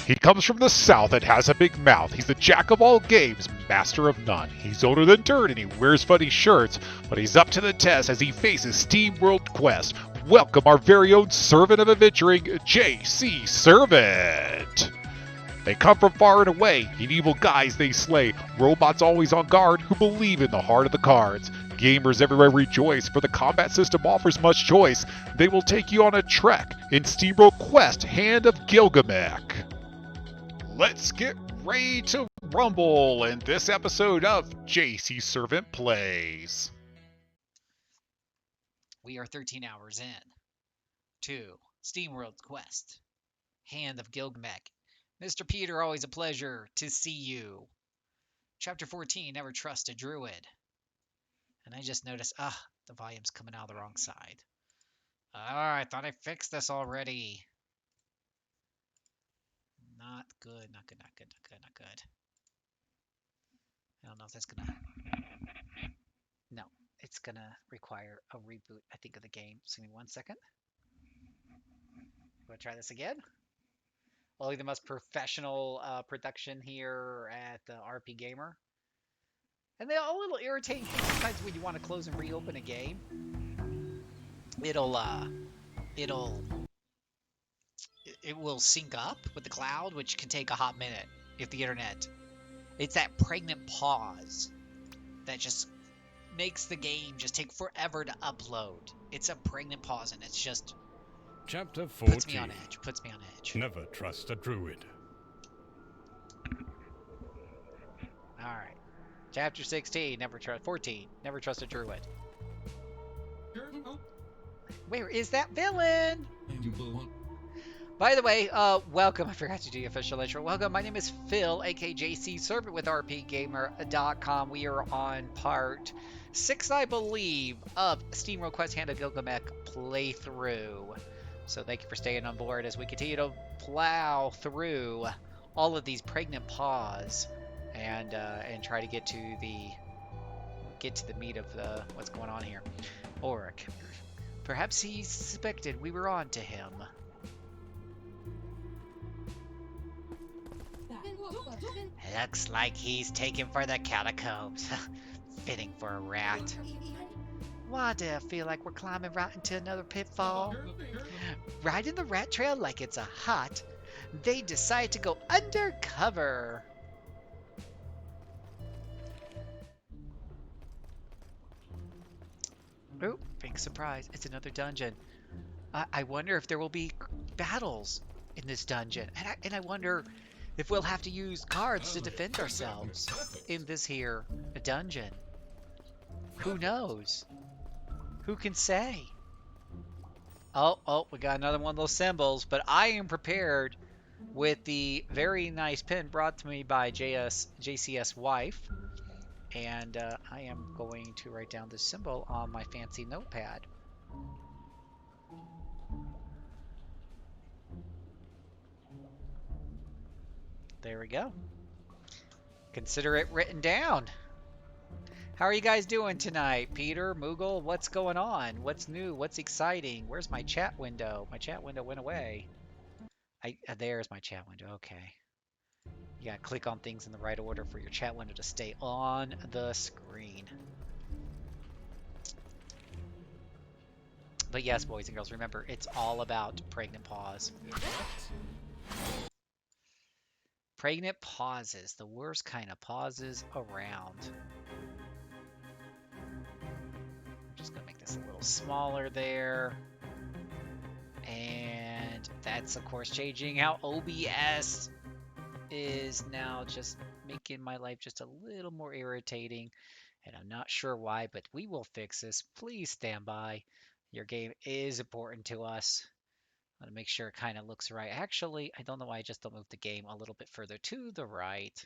He comes from the south and has a big mouth. He's the jack of all games, master of none. He's older than dirt and he wears funny shirts, but he's up to the test as he faces Steamworld Quest. Welcome our very own servant of adventuring, JCServant. They come from far and away, in evil guise they slay, robots always on guard who believe in the heart of the cards. Gamers everywhere rejoice, for the combat system offers much choice. They will take you on a trek in Steamworld Quest, Hand of Gilgamesh. Let's get ready to rumble in this episode of JCServant Plays. We are 13 hours in to Steamworld Quest, Hand of Gilgamesh. Mr. Peter, always a pleasure to see you. Chapter 14, Never Trust a Druid. And I just noticed, the volume's coming out the wrong side. I thought I fixed this already. Not good, not good, not good, not good, not good. I don't know if that's gonna... No, it's gonna require a reboot, I think, of the game. So give me 1 second. Wanna try this again? Only the most professional production here at the RP Gamer. And they're a little irritating sometimes when you want to close and reopen a game. It will sync up with the cloud, which can take a hot minute if the internet. It's that pregnant pause that just makes the game just take forever to upload. It's a pregnant pause, and it's just Chapter 14. puts me on edge. Puts me on edge. Never trust a druid. All right. Chapter 16. 14. Never trust a druid. Where is that villain? By the way, welcome. I forgot to do the official intro. Welcome. My name is Phil, aka JCServant with RPGamer.com. We are on part 6, I believe, of Steamworld Quest Hand of Gilgamesh playthrough. So thank you for staying on board as we continue to plow through all of these pregnant paws and try to get to the meat of what's going on here. Auric. Perhaps he suspected we were on to him. Looks like he's taken for the catacombs. Fitting for a rat. Why do I feel like we're climbing right into another pitfall? Riding the rat trail like it's a hut, they decide to go undercover. Oh, big surprise. It's another dungeon. I wonder if there will be battles in this dungeon. And I wonder if we'll have to use cards to defend ourselves in this here dungeon. Who knows? Who can say? Oh, we got another one of those symbols, but I am prepared with the very nice pen brought to me by JCS wife. And I am going to write down this symbol on my fancy notepad. There we go. Consider it written down. How are you guys doing tonight? Peter, Moogle, what's going on? What's new? What's exciting? Where's my chat window? My chat window went away. There's my chat window. Okay. You gotta click on things in the right order for your chat window to stay on the screen. But yes, boys and girls, remember, it's all about pregnant pause. Pregnant pauses, the worst kind of pauses around. I'm just gonna make this a little smaller there. And that's, of course, changing how OBS is now just making my life just a little more irritating. And I'm not sure why, but we will fix this. Please stand by. Your game is important to us. I want to make sure it kind of looks right. Actually, I don't know why I just don't move the game a little bit further to the right.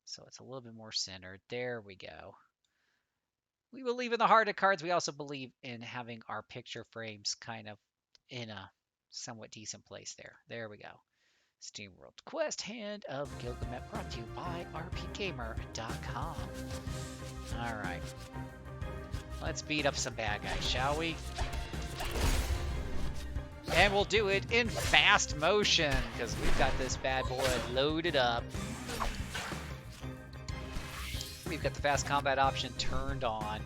So it's a little bit more centered. There we go. We believe in the heart of cards. We also believe in having our picture frames kind of in a somewhat decent place there. There we go. Steamworld Quest Hand of Gilgamesh brought to you by RPGamer.com. Alright. Let's beat up some bad guys, shall we? And we'll do it in fast motion, because we've got this bad boy loaded up. We've got the fast combat option turned on.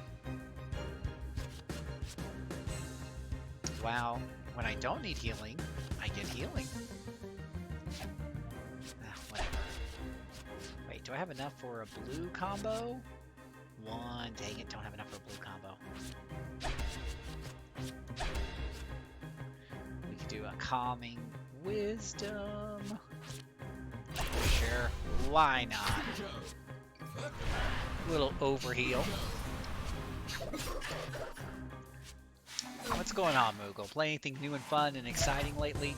Wow, when I don't need healing, I get healing. Whatever. Wait, do I have enough for a blue combo? One, dang it, don't have enough for a blue combo. We could do a calming wisdom. Sure, why not? Little overheal. What's going on, Moogle? Play anything new and fun and exciting lately?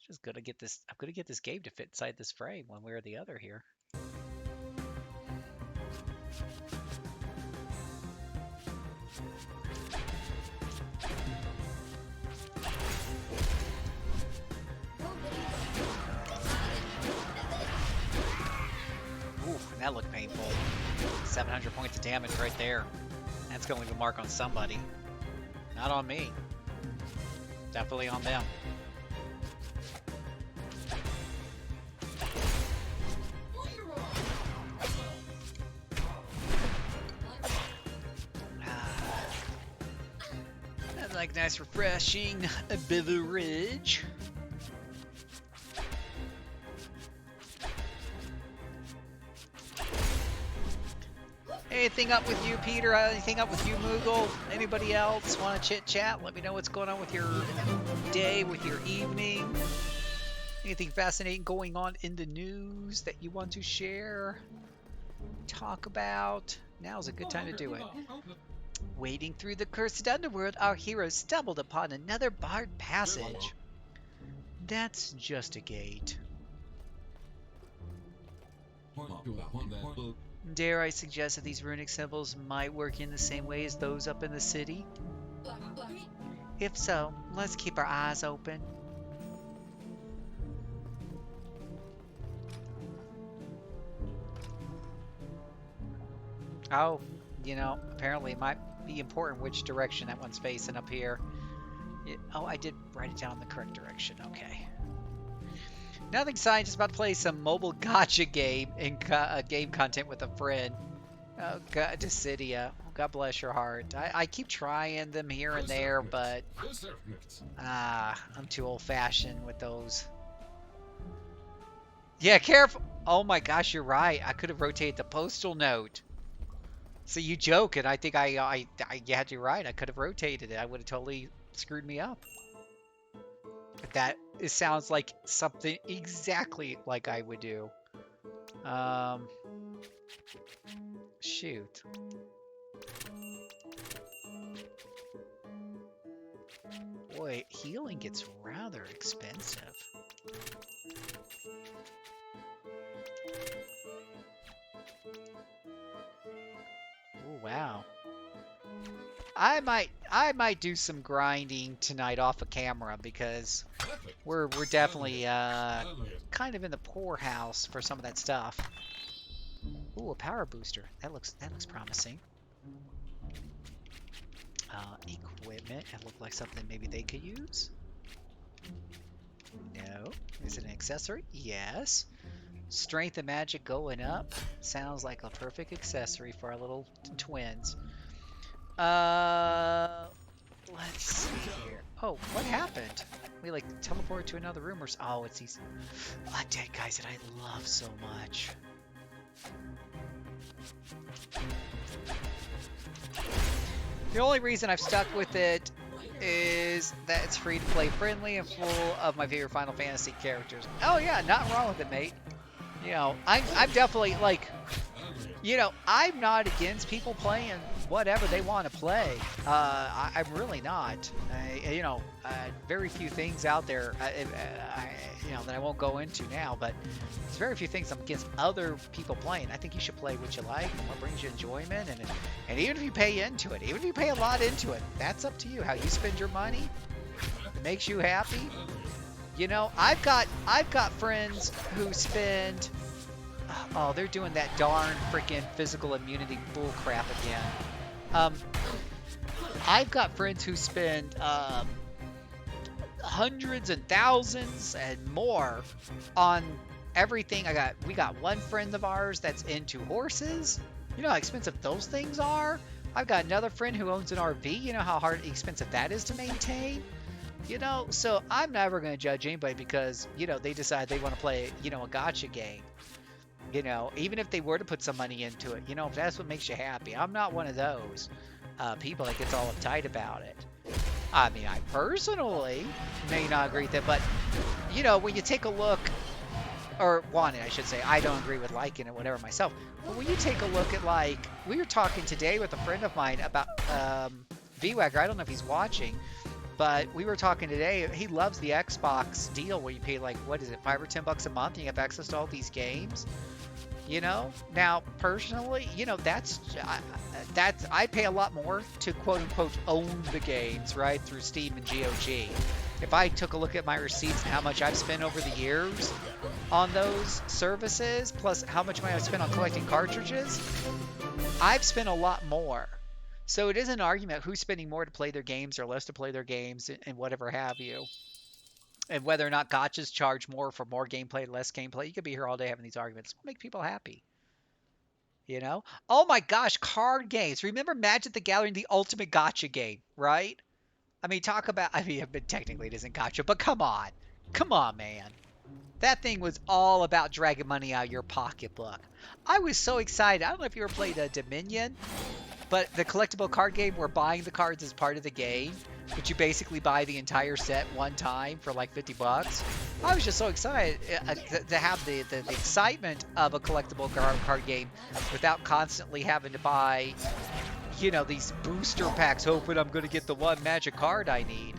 Just gonna get this. I'm gonna get this game to fit inside this frame, one way or the other here. Ooh, that looked painful. 700 points of damage right there. That's going to leave a mark on somebody. Not on me. Definitely on them. That's like nice refreshing beverage. Anything up with you, Peter? Anything up with you, Moogle? Anybody else want to chit-chat? Let me know what's going on with your day, with your evening. Anything fascinating going on in the news that you want to share? Talk about? Now's a good time to do it. Wading through the cursed underworld, our heroes stumbled upon another barred passage. That's just a gate. Dare I suggest that these runic symbols might work in the same way as those up in the city? If so, let's keep our eyes open. Oh, you know, apparently it might be important which direction that one's facing up here. Oh, I did write it down in the correct direction. Okay. Nothing exciting, just about to play some mobile gacha game and game content with a friend. Oh God, Dissidia. Oh, God bless your heart. I keep trying them here and there, but I'm too old-fashioned with those. Yeah, careful. Oh my gosh, you're right. I could have rotated the postal note. So you joke, and I think I had you right. I could have rotated it. I would have totally screwed me up. That it sounds like something exactly like I would do. Shoot. Boy, healing gets rather expensive. Oh wow. I might do some grinding tonight off of camera because we're definitely kind of in the poorhouse for some of that stuff. Ooh, a power booster. That looks promising. Equipment. It looked like something maybe they could use. No. Is it an accessory? Yes. Strength and magic going up. Sounds like a perfect accessory for our little twins. Let's see here. Oh, what happened? We like teleported to another room or so. Oh, it's these dead guys that I love so much. The only reason I've stuck with it is that it's free to play friendly and full of my favorite Final Fantasy characters. Oh yeah, nothing wrong with it, mate. You know, I'm definitely like, you know, I'm not against people playing whatever they want to play. I'm really not. You know, very few things out there, you know, that I won't go into now, but there's very few things I'm against other people playing. I think you should play what you like and what brings you enjoyment, and even if you pay into it, even if you pay a lot into it, that's up to you. How you spend your money, it makes you happy. You know, I've got friends who spend. Oh, they're doing that darn freaking physical immunity bull crap again. I've got friends who spend hundreds and thousands and more on everything. We got one friend of ours that's into horses. You know how expensive those things are? I've got another friend who owns an RV. You know how expensive that is to maintain? You know, so I'm never going to judge anybody because, you know, they decide they want to play, you know, a gotcha game. You know, even if they were to put some money into it, you know, if that's what makes you happy. I'm not one of those people that gets all uptight about it. I mean, I personally may not agree with that, but, you know, when you take a look, or want it, I should say, I don't agree with liking it, whatever myself, but when you take a look at, like, we were talking today with a friend of mine about VWagger. I don't know if he's watching, but we were talking today. He loves the Xbox deal where you pay, like, what is it, $5 or $10 a month, and you have access to all these games. You know, now personally, you know, that's I pay a lot more to quote unquote own the games, right, through Steam and GOG. If I took a look at my receipts and how much I've spent over the years on those services, plus how much money I've spent on collecting cartridges, I've spent a lot more. So it is an argument who's spending more to play their games or less to play their games and whatever have you. And whether or not gotchas charge more for more gameplay, less gameplay. You could be here all day having these arguments. Make people happy. You know? Oh my gosh, card games. Remember Magic the Gathering, the ultimate gotcha game, right? I mean, talk about, I mean, technically it isn't gotcha, but come on. Come on, man. That thing was all about dragging money out of your pocketbook. I was so excited. I don't know if you ever played Dominion, but the collectible card game where buying the cards is part of the game, but you basically buy the entire set one time for like $50. I was just so excited to have the excitement of a collectible card game without constantly having to buy, you know, these booster packs hoping I'm going to get the one magic card I need.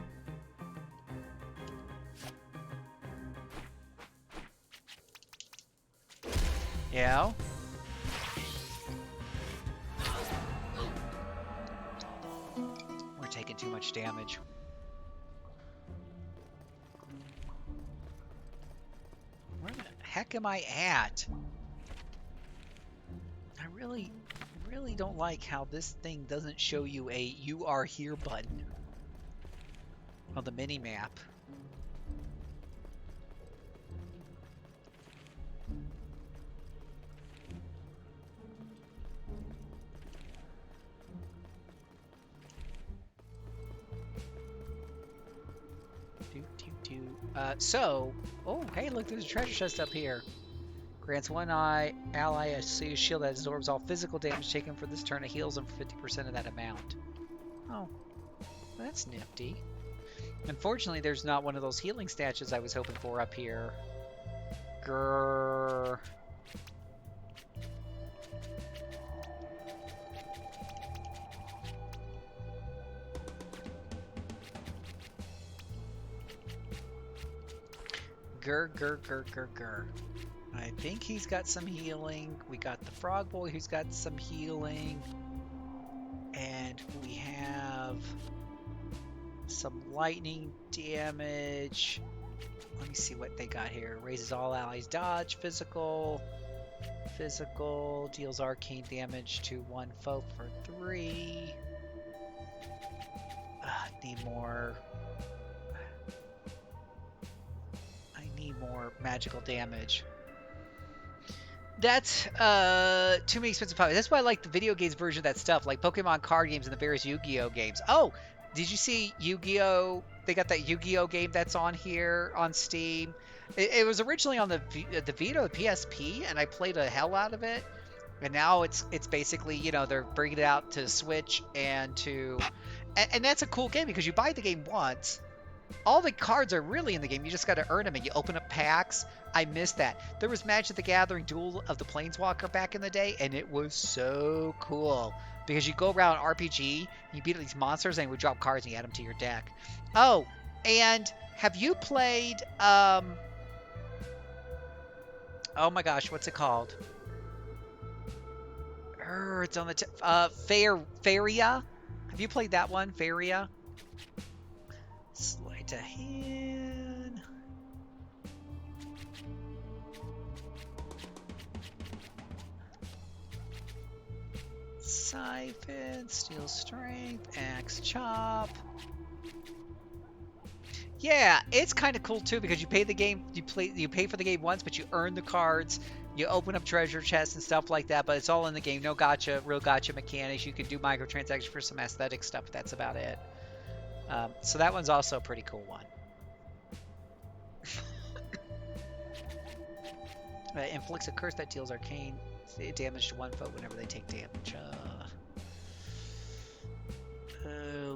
You know? We're taking too much damage. Where the heck am I at? I really don't like how this thing doesn't show you a "you are here" button on the mini map. Oh, hey, look, there's a treasure chest up here. Grants one ally a shield that absorbs all physical damage taken for this turn. It heals them for 50% of that amount. Oh, that's nifty. Unfortunately, there's not one of those healing statues I was hoping for up here. Grrr. Grr. I think he's got some healing. We got the frog boy who's got some healing. And we have some lightning damage. Let me see what they got here. Raises all allies dodge, physical, deals arcane damage to one foe for 3. Need more. I need more magical damage. That's too many expensive copies. That's why I like the video games version of that stuff, like Pokemon card games and the various Yu-Gi-Oh games. Oh, did you see Yu-Gi-Oh? They got that Yu-Gi-Oh game that's on here on Steam. It was originally on the Vita, the PSP, and I played the hell out of it. And now it's basically, you know, they're bringing it out to Switch and that's a cool game because you buy the game once. All the cards are really in the game. You just got to earn them, and you open up packs. I missed that. There was Magic the Gathering Duel of the Planeswalker back in the day, and it was so cool because you go around RPG, you beat these monsters, and you would drop cards, and you add them to your deck. Oh, and have you played? Oh my gosh, what's it called? It's on the Faria. Have you played that one, Faria? Sleight of hand. Siphon, Steel Strength, Axe Chop. Yeah, it's kind of cool too because you pay the game, you pay for the game once, but you earn the cards. You open up treasure chests and stuff like that, but it's all in the game. No gotcha, real gotcha mechanics. You can do microtransactions for some aesthetic stuff, but that's about it. So that one's also a pretty cool one. Inflicts a curse that deals arcane damage to one foe whenever they take damage.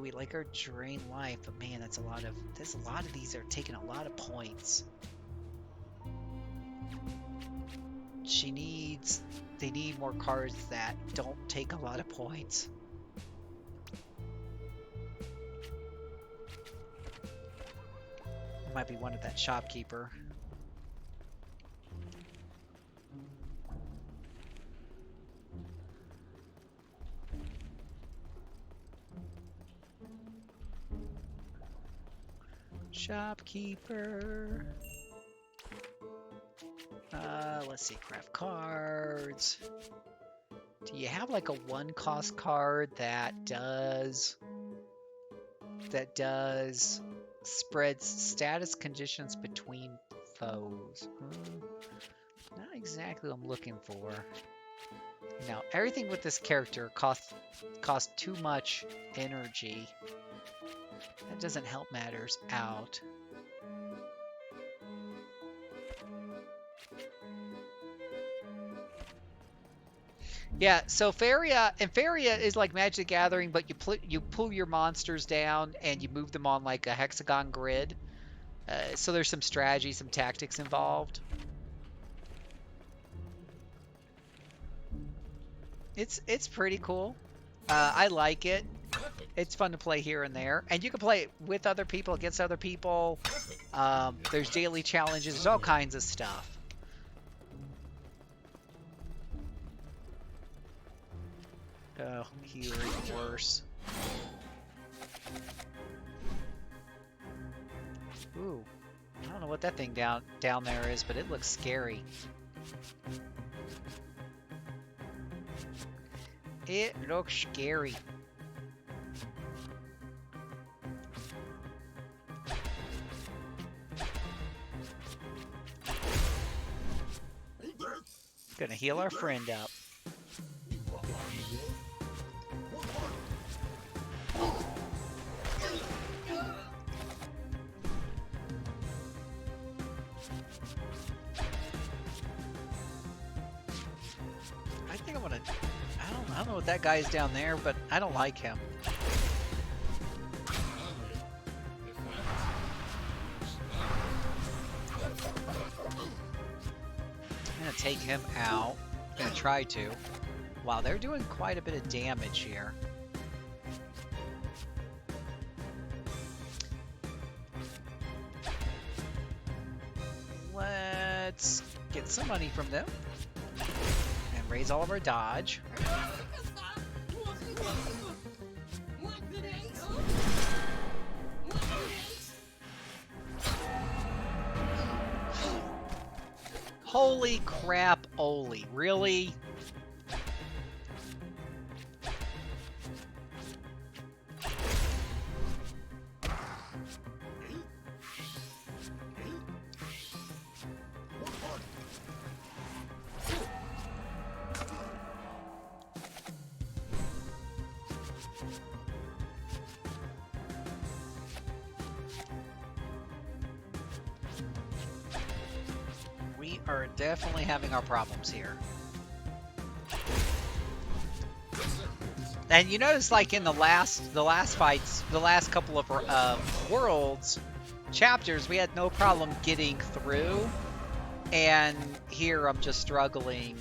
We like our drain life, but man, there's a lot of these are taking a lot of points. They need more cards that don't take a lot of points. Might be one of that shopkeeper. Shopkeeper. Let's see, craft cards. Do you have like a one cost card that does spreads status conditions between foes? Not exactly what I'm looking for. Now, everything with this character costs too much energy. That doesn't help matters out. Yeah, so Faria is like Magic the Gathering, but you pull your monsters down and you move them on like a hexagon grid. So there's some strategy, some tactics involved. It's pretty cool. I like it. It's fun to play here and there, and you can play it with other people, against other people. There's daily challenges. There's all kinds of stuff. Oh, here even worse. Ooh, I don't know what that thing down there is, but it looks scary. It looks scary. Gonna heal our friend up. I think I'm gonna. I don't know what that guy is down there, but I don't like him. I'm gonna take him out. I'm gonna try to. Wow, they're doing quite a bit of damage here. Let's get some money from them and raise all of our dodge. Holy crap, Oli. Really? We are definitely having our problems here. And you notice, like in the last fights, the last couple of worlds, chapters, we had no problem getting through. And here I'm just struggling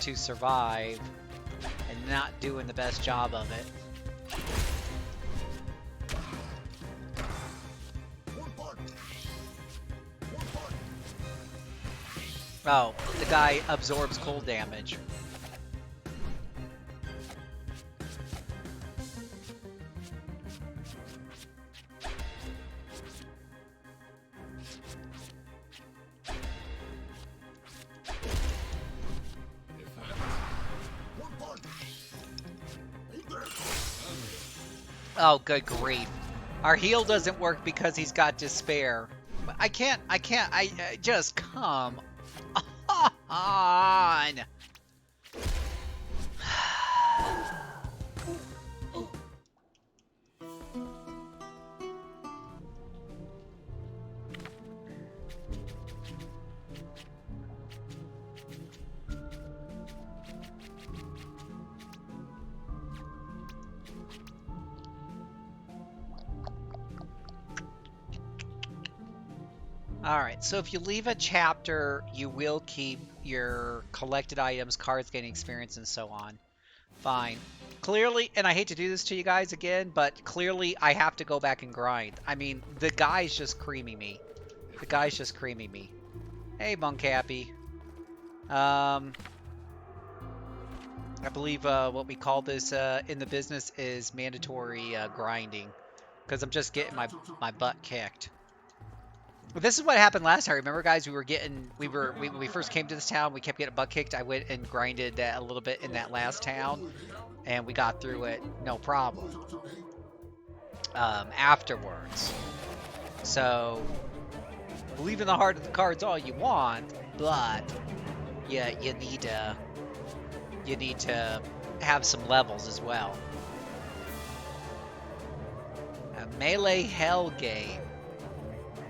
to survive and not doing the best job of it. Oh, the guy absorbs cold damage. Oh, good grief. Our heal doesn't work because he's got despair. I can't, I just come on. Alright, so if you leave a chapter, you will keep your collected items, cards, gaining experience, and so on. Fine. Clearly, and I hate to do this to you guys again, but clearly I have to go back and grind. I mean, the guy's just creaming me. The guy's just creaming me. Hey, Moncappy. I believe what we call this in the business is mandatory grinding. Because I'm just getting my butt kicked. This is what happened last time. Remember, guys, when we first came to this town, we kept getting butt kicked. I went and grinded a little bit in that last town, and we got through it no problem. Afterwards. So, believe in the heart of the cards all you want, but yeah, you need to have some levels as well. A melee hell game.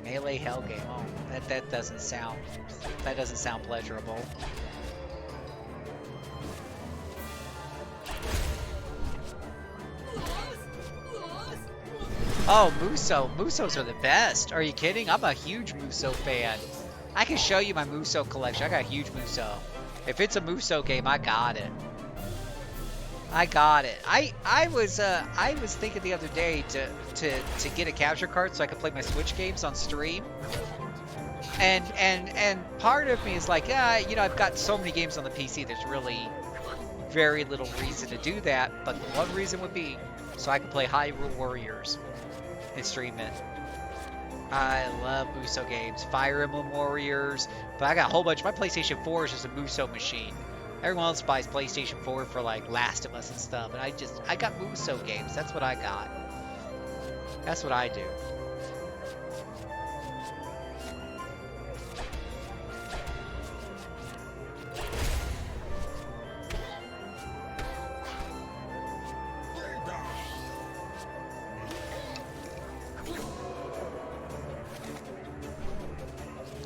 Melee hell game. Oh, that doesn't sound pleasurable. Oh, Musos are the best. Are you kidding? I'm a huge Muso fan. I can show you my Muso collection. I got a huge Muso. If it's a Muso game, I got it. I got it. I was thinking the other day to get a capture card so I could play my Switch games on stream. And part of me is like, yeah, you know, I've got so many games on the PC. There's really very little reason to do that. But the one reason would be so I can play Hyrule Warriors and stream it. I love Muso games, Fire Emblem Warriors, but I got a whole bunch. My PlayStation 4 is just a Muso machine. Everyone else buys PlayStation 4 for like Last of Us and stuff, and I got Muso games. That's what I got. That's what I do.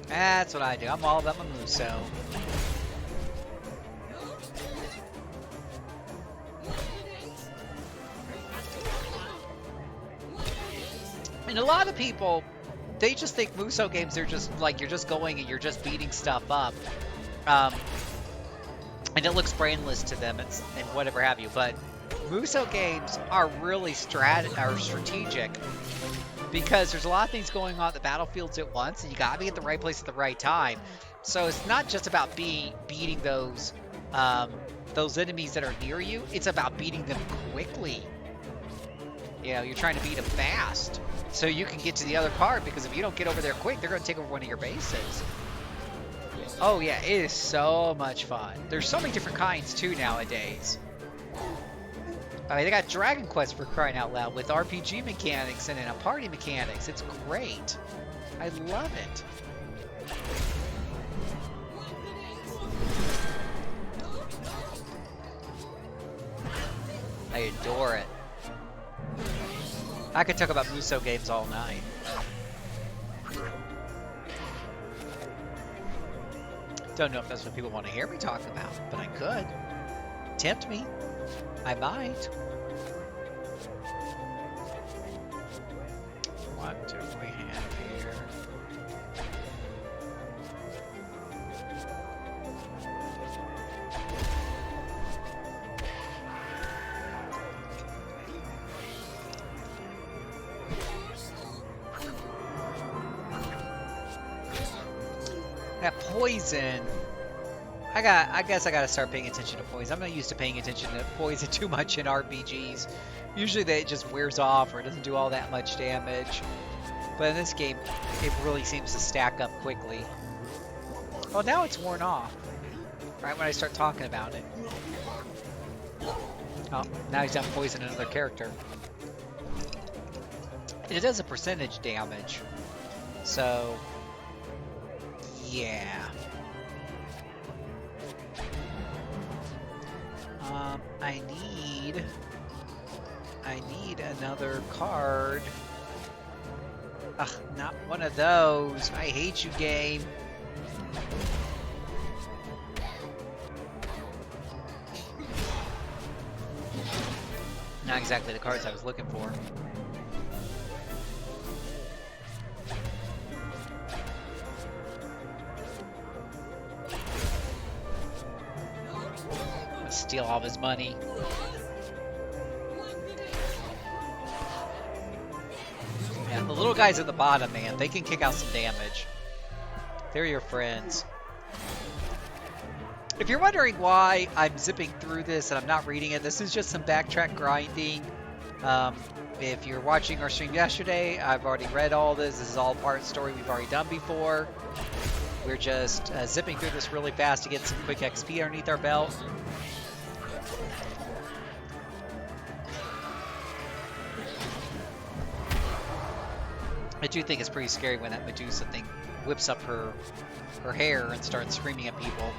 That's what I do. I'm all about my Muso. And a lot of people, they just think Muso games are just like you're just going and you're just beating stuff up. And it looks brainless to them and whatever have you. But Muso games are really strategic. Because there's a lot of things going on at the battlefields at once, and you gotta be at the right place at the right time. So it's not just about beating those enemies that are near you. It's about beating them quickly. You know, you're trying to beat them fast, so you can get to the other part. Because if you don't get over there quick, they're gonna take over one of your bases. Oh yeah, it is so much fun. There's so many different kinds too nowadays. I mean, they got Dragon Quest for crying out loud with RPG mechanics and party mechanics. It's great. I love it. I adore it. I could talk about Muso games all night. Don't know if that's what people want to hear me talk about, but I could. Tempt me. I might. What do we have here? That poison. I guess I gotta start paying attention to poison. I'm not used to paying attention to poison too much in RPGs. Usually it just wears off or it doesn't do all that much damage. But in this game, it really seems to stack up quickly. Well, now it's worn off. Right when I start talking about it. Oh, now he's done poison another character. It does a percentage damage. So, yeah. I need another card. Ugh, not one of those. I hate you, game. Not exactly the cards I was looking for. Let's steal all of his money. Yeah, the little guys at the bottom, man, they can kick out some damage. They're your friends. If you're wondering why I'm zipping through this and I'm not reading it, this is just some backtrack grinding. If you're watching our stream yesterday, I've already read all this. This is all part of the story we've already done before. We're just zipping through this really fast to get some quick XP underneath our belt. I do think it's pretty scary when that Medusa thing whips up her hair and starts screaming at people.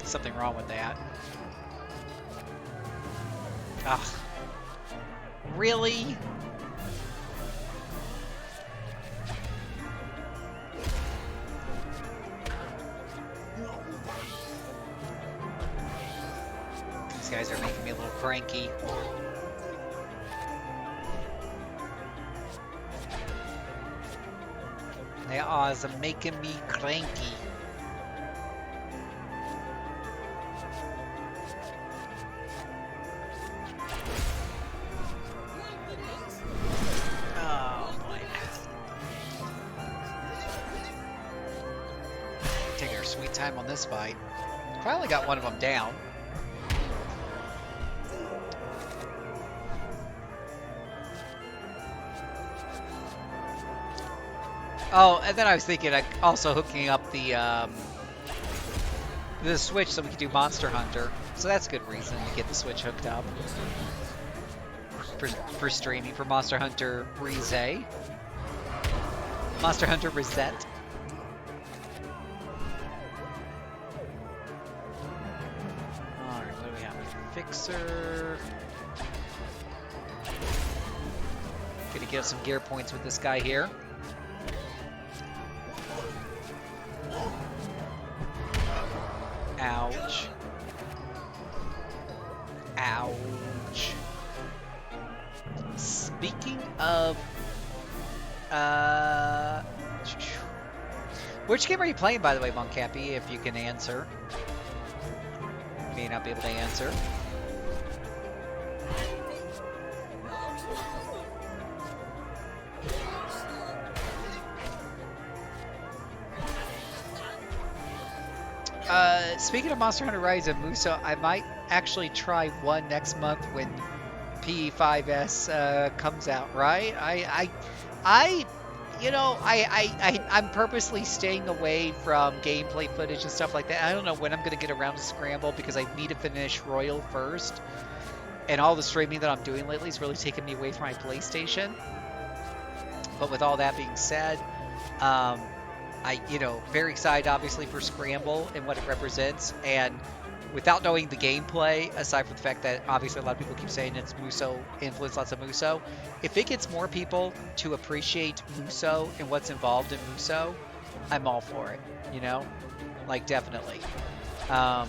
Something wrong with that. Ugh. Really? These guys are making me a little cranky. They are making me cranky. Oh boy. Taking our sweet time on this fight. Finally got one of them down. Oh, and then I was thinking like also hooking up the Switch so we could do Monster Hunter. So that's a good reason to get the Switch hooked up. For streaming for Monster Hunter Rise. Monster Hunter Reset. Alright, what do we have? Fixer. Gonna get some gear points with this guy here. Ouch. Ouch. Speaking of... which game are you playing, by the way, Moncappy, if you can answer? May not be able to answer. Speaking of Monster Hunter Rise and Muso, I might actually try one next month when PE5S comes out, right? I'm purposely staying away from gameplay footage and stuff like that. I don't know when I'm going to get around to Scramble because I need to finish Royal first. And all the streaming that I'm doing lately is really taking me away from my PlayStation. But with all that being said, very excited obviously for Scramble and what it represents, and without knowing the gameplay, aside from the fact that obviously a lot of people keep saying it's Muso influence, lots of Muso, if it gets more people to appreciate Muso and what's involved in Muso, I'm all for it, like definitely. I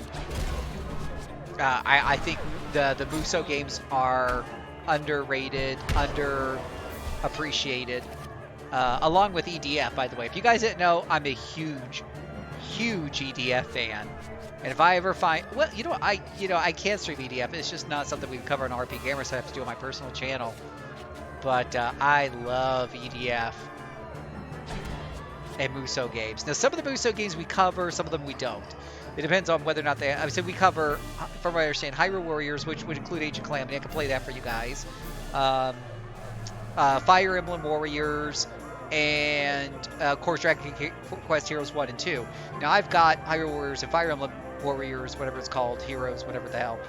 think the Muso games are underrated, underappreciated. Along with EDF, by the way. If you guys didn't know, I'm a huge EDF fan. And if I ever find, I can't stream EDF. It's just not something we cover on RP Gamer, so I have to do on my personal channel. But I love EDF and Muso games. Now, some of the Muso games we cover, some of them we don't. It depends on whether or not they. I would say we cover, from what I understand, Hyrule Warriors, which would include Age of Calamity. I can play that for you guys. Fire Emblem Warriors, and of course Dragon Quest Heroes 1 and 2. Now I've got Hyrule Warriors and Fire Emblem Warriors, whatever it's called, Heroes, whatever the hell.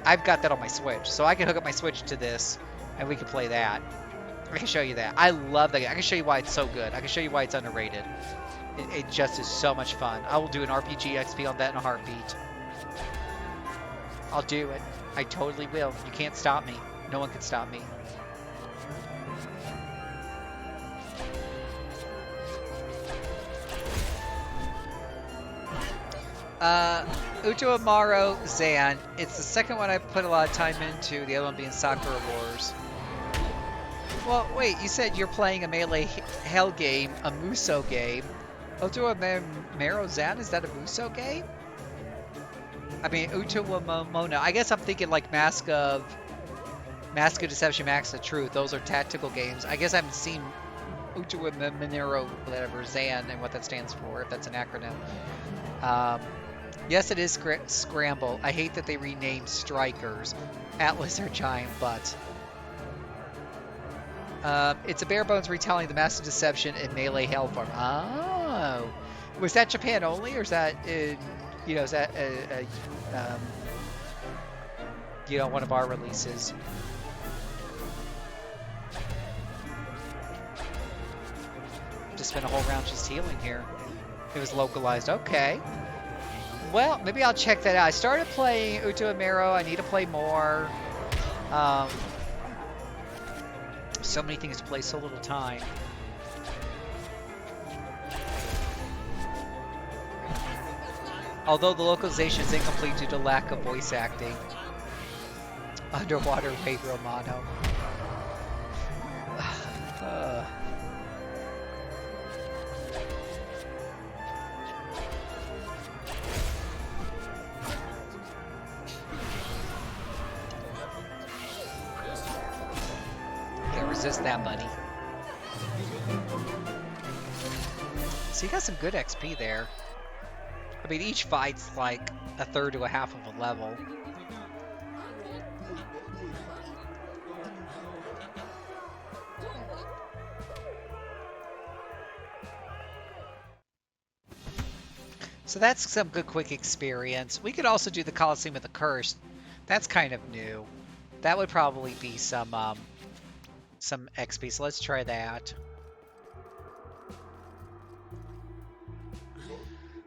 I've got that on my Switch, so I can hook up my Switch to this, and we can play that. I can show you that. I love that game. I can show you why it's so good. I can show you why it's underrated. It just is so much fun. I will do an RPG XP on that in a heartbeat. I'll do it. I totally will. You can't stop me. No one can stop me. Uto Amaro Zan. It's the second one I put a lot of time into, the other one being Sakura Wars. Well, wait, you said you're playing a Melee Hell game, a Muso game. Uto Amaro Zan, is that a Muso game? I mean, Uto Mona. I guess I'm thinking like Mask of Deception, Mask of Truth. Those are tactical games. I guess I haven't seen Uto Monero, whatever, Zan, and what that stands for, if that's an acronym. Yes, it is Scramble. I hate that they renamed Strikers. Atlas are giant butts. It's a bare bones retelling the Master Deception in Melee Hell form. Oh, was that Japan only, or is that is that one of our releases? Just spent a whole round just healing here. It was localized. Okay. Well, maybe I'll check that out. I started playing Uto Amaro. I need to play more. So many things to play, so little time. Although the localization is incomplete due to lack of voice acting. Underwater Ray Romano. Resist that, buddy. So you got some good XP there. I mean, each fight's like a third to a half of a level. So that's some good quick experience. We could also do the Coliseum of the Curse. That's kind of new. That would probably be some XP, so let's try that.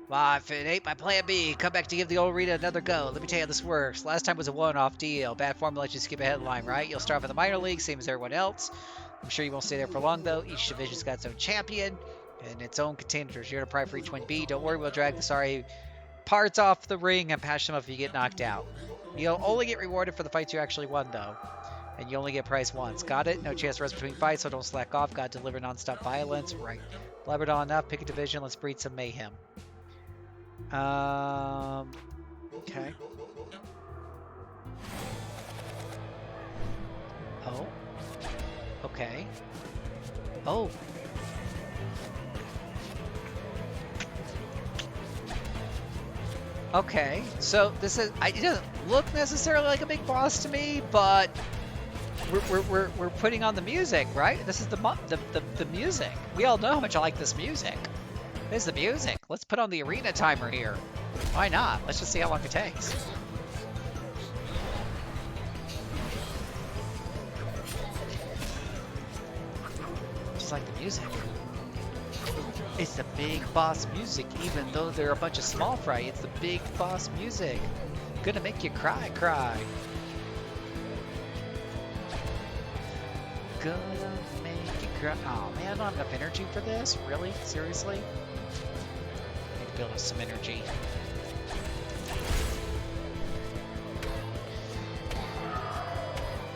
Well, if it ain't my plan B, come back to give the old arena another go. Let me tell you how this works. Last time was a one-off deal. Bad form lets you skip a headline, right? You'll start with the minor league, same as everyone else. I'm sure you won't stay there for long, though. Each division's got its own champion and its own contenders. You're gonna pry for each one B. Don't worry, we'll drag the sorry parts off the ring and patch them up if you get knocked out. You'll only get rewarded for the fights you actually won, though. And you only get prize once. Got it? No chance to rest between fights, so don't slack off. Got to deliver non-stop violence. Right. Blabbered on enough. Pick a division. Let's breed some mayhem. Okay. Oh. Okay. Oh. Okay. So this is. It doesn't look necessarily like a big boss to me, but we're putting on the music, right? This is the music. We all know how much I like this music. This is the music. Let's put on the arena timer here. Why not? Let's just see how long it takes. Just like the music. It's the big boss music, even though there are a bunch of small fry. It's the big boss music. Gonna make you cry. Gonna make you cry. Oh man, I don't have enough energy for this. Really? Seriously? Need to build up some energy.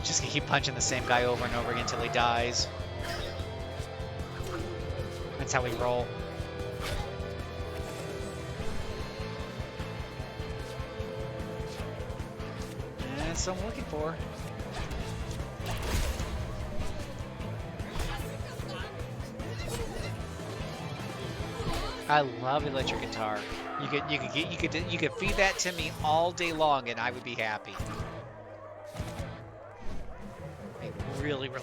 Just gonna keep punching the same guy over and over again until he dies. That's how we roll. That's what I'm looking for. I love electric guitar. You could feed that to me all day long, and I would be happy. I really would.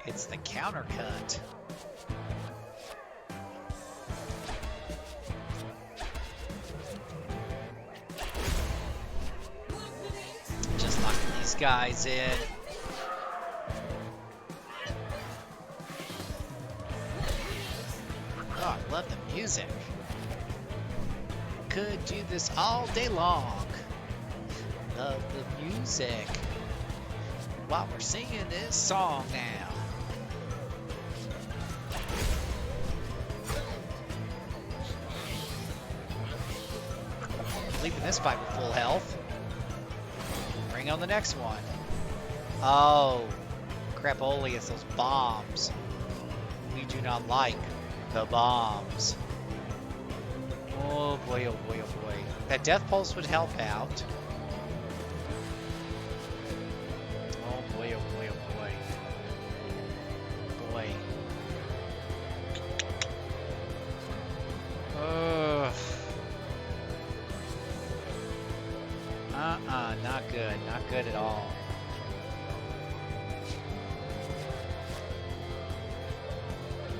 It's the counter cut. Just locking these guys in. Oh, I love the music. Could do this all day long. Love the music. While we're singing this song now. Leaving this fight with full health. Bring on the next one. Oh, crapoli, it's those bombs. We do not like the bombs. Oh boy, oh boy, oh boy. That death pulse would help out. Oh boy, oh boy, oh boy. Boy. Ugh. Not good. Not good at all.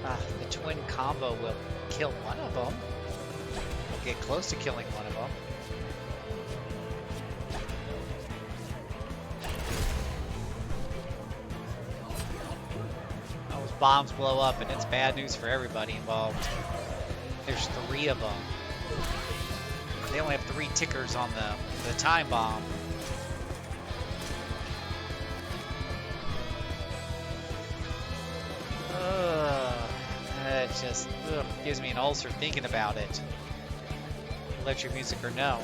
The twin combo will kill one of them. We'll get close to killing one of them. Those bombs blow up and it's bad news for everybody involved. There's 3 of them. They only have 3 tickers on the time bomb. It just gives me an ulcer thinking about it. Electric music or no.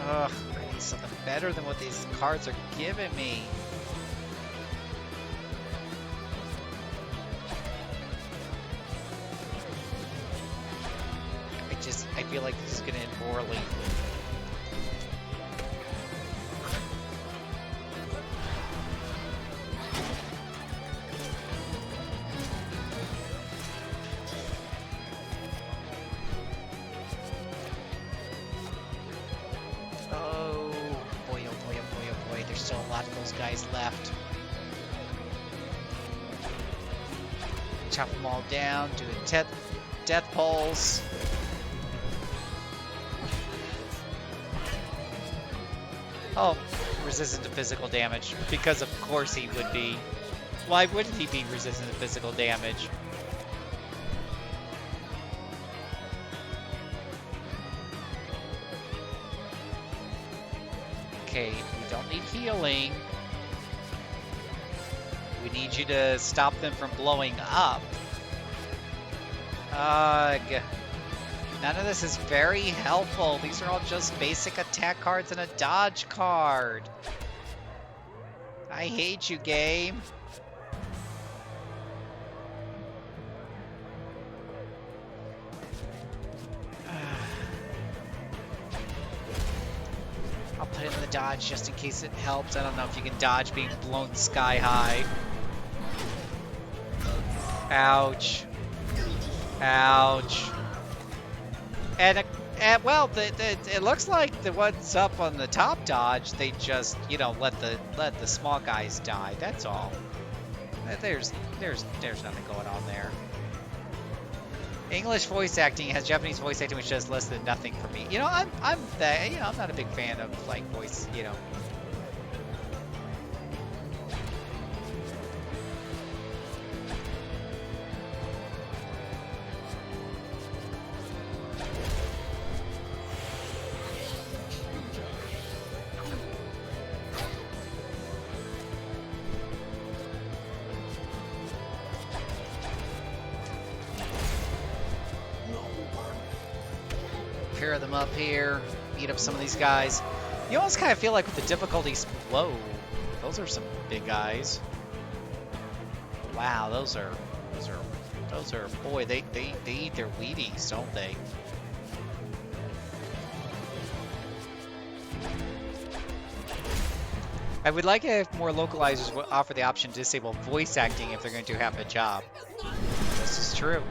Ugh, I need something better than what these cards are giving me. I feel like this is going to end poorly. Oh boy, oh boy, oh boy, oh boy. There's still a lot of those guys left. Chop them all down, do a death pulse. Oh, resistant to physical damage. Because of course he would be. Why wouldn't he be resistant to physical damage? Okay, we don't need healing. We need you to stop them from blowing up. Ugh. None of this is very helpful. These are all just basic attack cards and a dodge card. I hate you, game. I'll put in the dodge just in case it helps. I don't know if you can dodge being blown sky high. Ouch. Ouch. And well, it looks like the ones up on the top dodge, they just, you know, let the small guys die. That's all. There's nothing going on there. English voice acting has Japanese voice acting, which does less than nothing for me. You know, I'm not a big fan of like voice, you know. Pair them up here, beat up some of these guys. You almost kind of feel like with the difficulties, whoa, those are some big guys. Wow, those are, boy, they eat their Wheaties, don't they? I would like it if more localizers would offer the option to disable voice acting if they're going to have a job. This is true.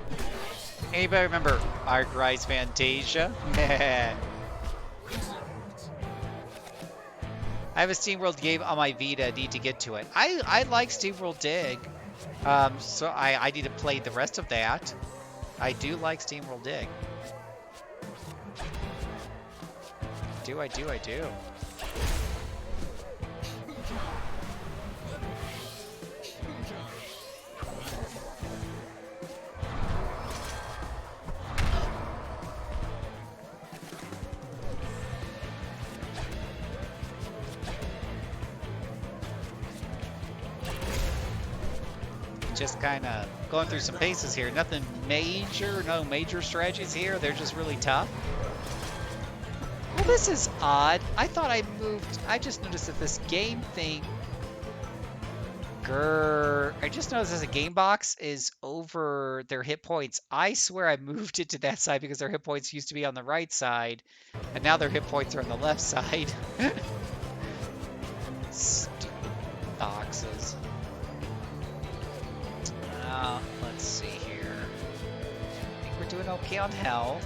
Anybody remember Arc Rise Fantasia? I have a Steamworld game on my Vita. I need to get to it. I like Steamworld Dig. So I need to play the rest of that. I do like Steamworld Dig. I do. Just kind of going through some paces here. Nothing major, no major strategies here. They're just really tough. Well, this is odd. I thought I moved. I just noticed that this game thing. I just noticed that the game box is over their hit points. I swear I moved it to that side because their hit points used to be on the right side, and now their hit points are on the left side. Stupid boxes. Let's see here. I think we're doing okay on health.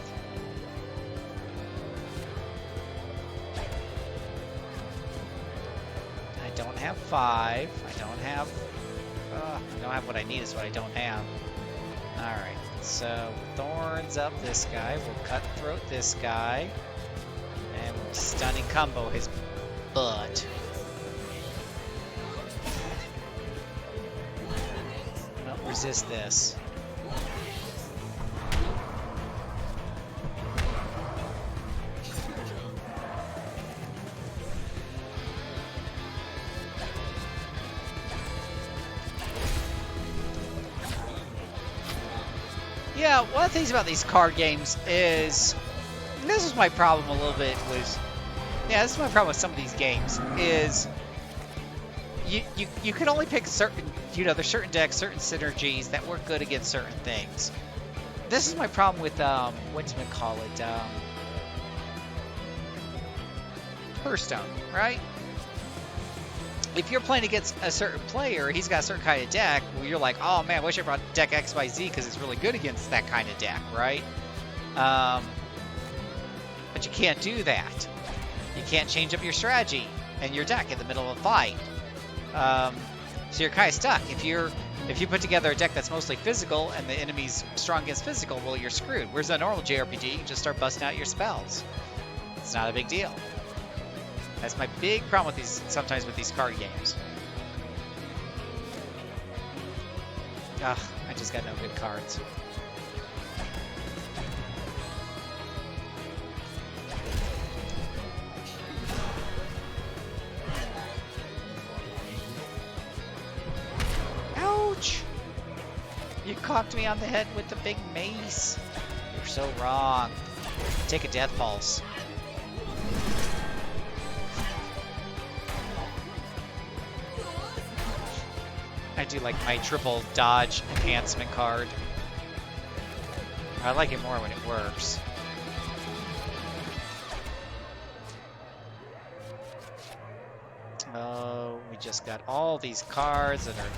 I don't have 5. I don't have what I need is what I don't have. Alright, so thorns up this guy. We'll cutthroat this guy. And we'll stunning combo his butt. Resist this. Yeah, one of the things about these card games is, and this is my problem a little bit with, this is my problem with some of these games, is you can only pick certain, there's certain decks, certain synergies that work good against certain things. This is my problem with, Hearthstone, right? If you're playing against a certain player, he's got a certain kind of deck, well, you're like, oh man, I wish I brought deck XYZ because it's really good against that kind of deck, right? But you can't do that. You can't change up your strategy and your deck in the middle of a fight. So you're kind of stuck. If you put together a deck that's mostly physical and the enemy's strong against physical, well, you're screwed. Whereas a normal JRPG, you can just start busting out your spells. It's not a big deal. That's my big problem with these, sometimes with these card games. Ugh, I just got no good cards. Ouch! You cocked me on the head with the big mace. You're so wrong. Take a death pulse. I do like my triple dodge enhancement card. I like it more when it works. Oh, we just got all these cards that are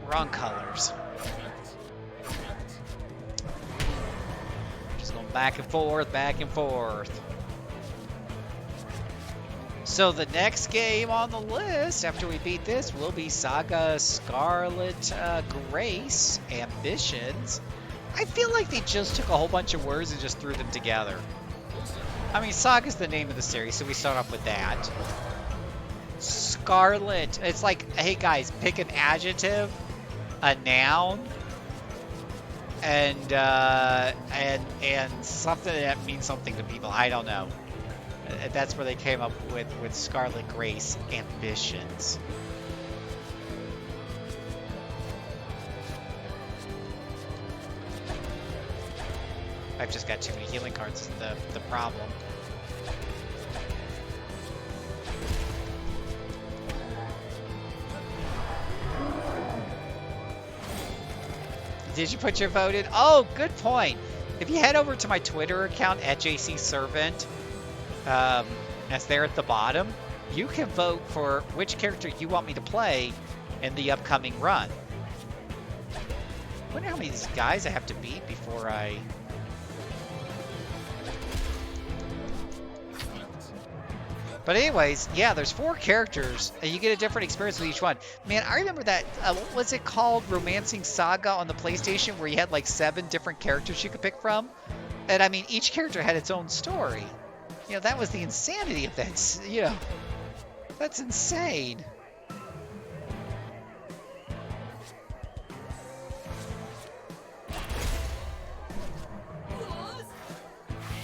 the wrong colors. Just going back and forth, back and forth. So the next game on the list after we beat this will be Saga Scarlet Grace Ambitions. I feel like they just took a whole bunch of words and just threw them together. I mean, Saga's the name of the series, so we start off with that. Scarlet, it's like, hey guys, pick an adjective, a noun, and something that means something to people. I don't know. That's where they came up with Scarlet Grace Ambitions. I've just got too many healing cards is the problem. Did you put your vote in? Oh, good point. If you head over to my Twitter account at JCServant, that's there at the bottom, you can vote for which character you want me to play in the upcoming run. wonder how many of these guys I have to beat before I... But anyways, yeah, there's 4 characters, and you get a different experience with each one. Man, I remember that, what was it called? Romancing Saga on the PlayStation, where you had like 7 different characters you could pick from. And I mean, each character had its own story. You know, that was the insanity of that, you know. That's insane.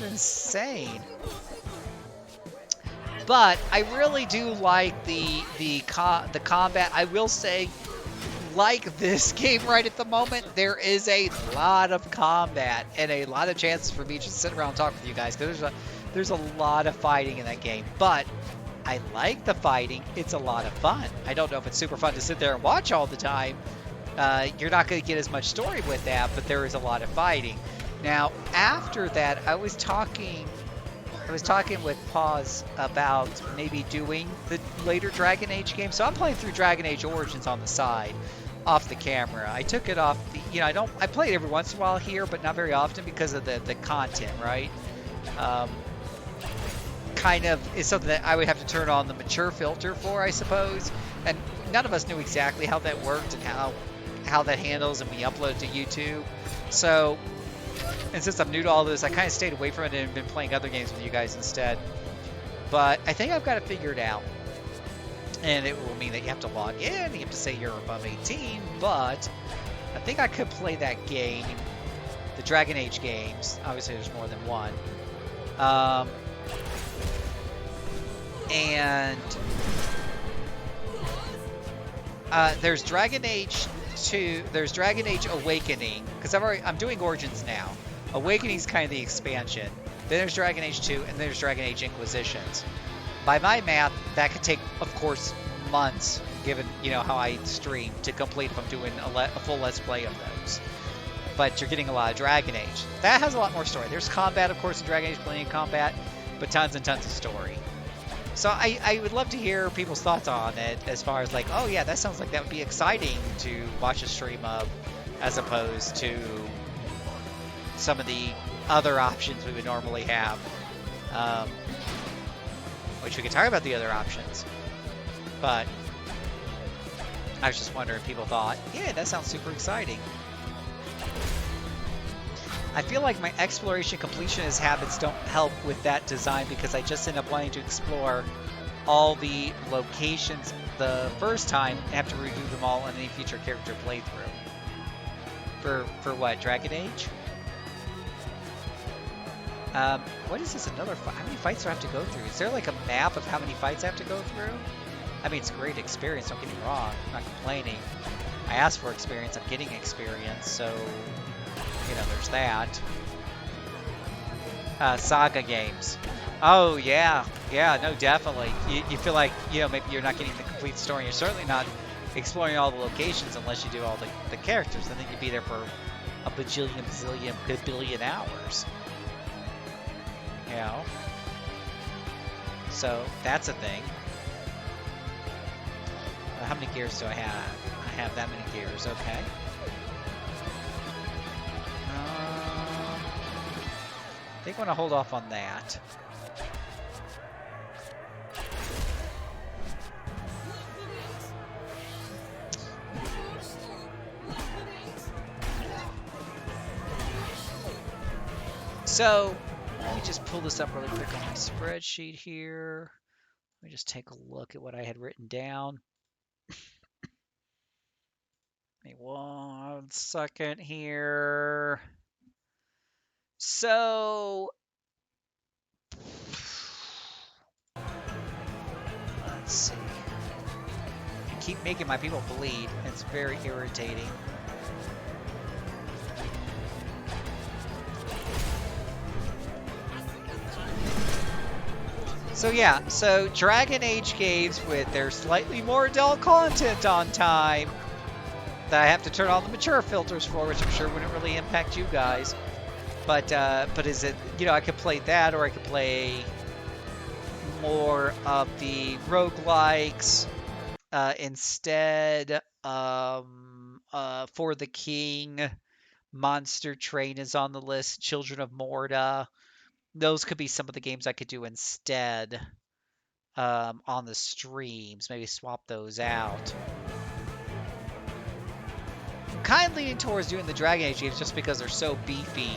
Insane. But I really do like the combat. I will say, like this game right at the moment, there is a lot of combat and a lot of chances for me to sit around and talk with you guys, because there's a lot of fighting in that game. But I like the fighting. It's a lot of fun. I don't know if it's super fun to sit there and watch all the time. You're not going to get as much story with that, but there is a lot of fighting. Now, after that, I was talking with Paz about maybe doing the later Dragon Age game. So I'm playing through Dragon Age Origins on the side, off the camera. I took it off the, you know, I play it every once in a while here, but not very often because of the content, right? Kind of is something that I would have to turn on the mature filter for, I suppose. And none of us knew exactly how that worked and how that handles, and we upload to YouTube. So, and since I'm new to all this, I kind of stayed away from it and been playing other games with you guys instead. But I think I've got it figured out. And it will mean that you have to log in, you have to say you're above 18, but I think I could play that game, the Dragon Age games. Obviously, there's more than one. And there's Dragon Age 2, there's Dragon Age Awakening, because I'm doing Origins now. Awakening's kind of the expansion. Then there's Dragon Age 2, and then there's Dragon Age Inquisitions. By my math, that could take, of course, months, given, you know, how I stream, to complete if I'm doing a full Let's Play of those. But you're getting a lot of Dragon Age. That has a lot more story. There's combat, of course, in Dragon Age, plenty of combat, but tons and tons of story. So I would love to hear people's thoughts on it, as far as like, oh yeah, that sounds like that would be exciting to watch a stream of, as opposed to some of the other options we would normally have. Which we could talk about the other options. But I was just wondering if people thought, yeah, that sounds super exciting. I feel like my exploration completionist habits don't help with that design, because I just end up wanting to explore all the locations the first time and have to redo them all in any future character playthrough. For what, Dragon Age? What is this, another fight? How many fights do I have to go through? Is there like a map of how many fights I have to go through? I mean, it's a great experience, don't get me wrong. I'm not complaining. I asked for experience, I'm getting experience, so, you know, there's that. Saga games. Oh, yeah. Yeah, no, definitely. You feel like, you know, maybe you're not getting the complete story. You're certainly not exploring all the locations unless you do all the characters. I think you'd be there for a bajillion, bazillion, billion hours. You know? So, that's a thing. How many gears do I have? I have that many gears, okay. I think I want to hold off on that. So, let me just pull this up really quick on my spreadsheet here. Let me just take a look at what I had written down. Give me 1 second here. So, let's see. I keep making my people bleed. It's very irritating. So yeah, so Dragon Age games with their slightly more adult content on time that I have to turn on the mature filters for, which I'm sure wouldn't really impact you guys. But is it, you know, I could play that, or I could play more of the roguelikes instead. For the King, Monster Train is on the list. Children of Morta. Those could be some of the games I could do instead on the streams. Maybe swap those out. I'm kind of leaning towards doing the Dragon Age games just because they're so beefy.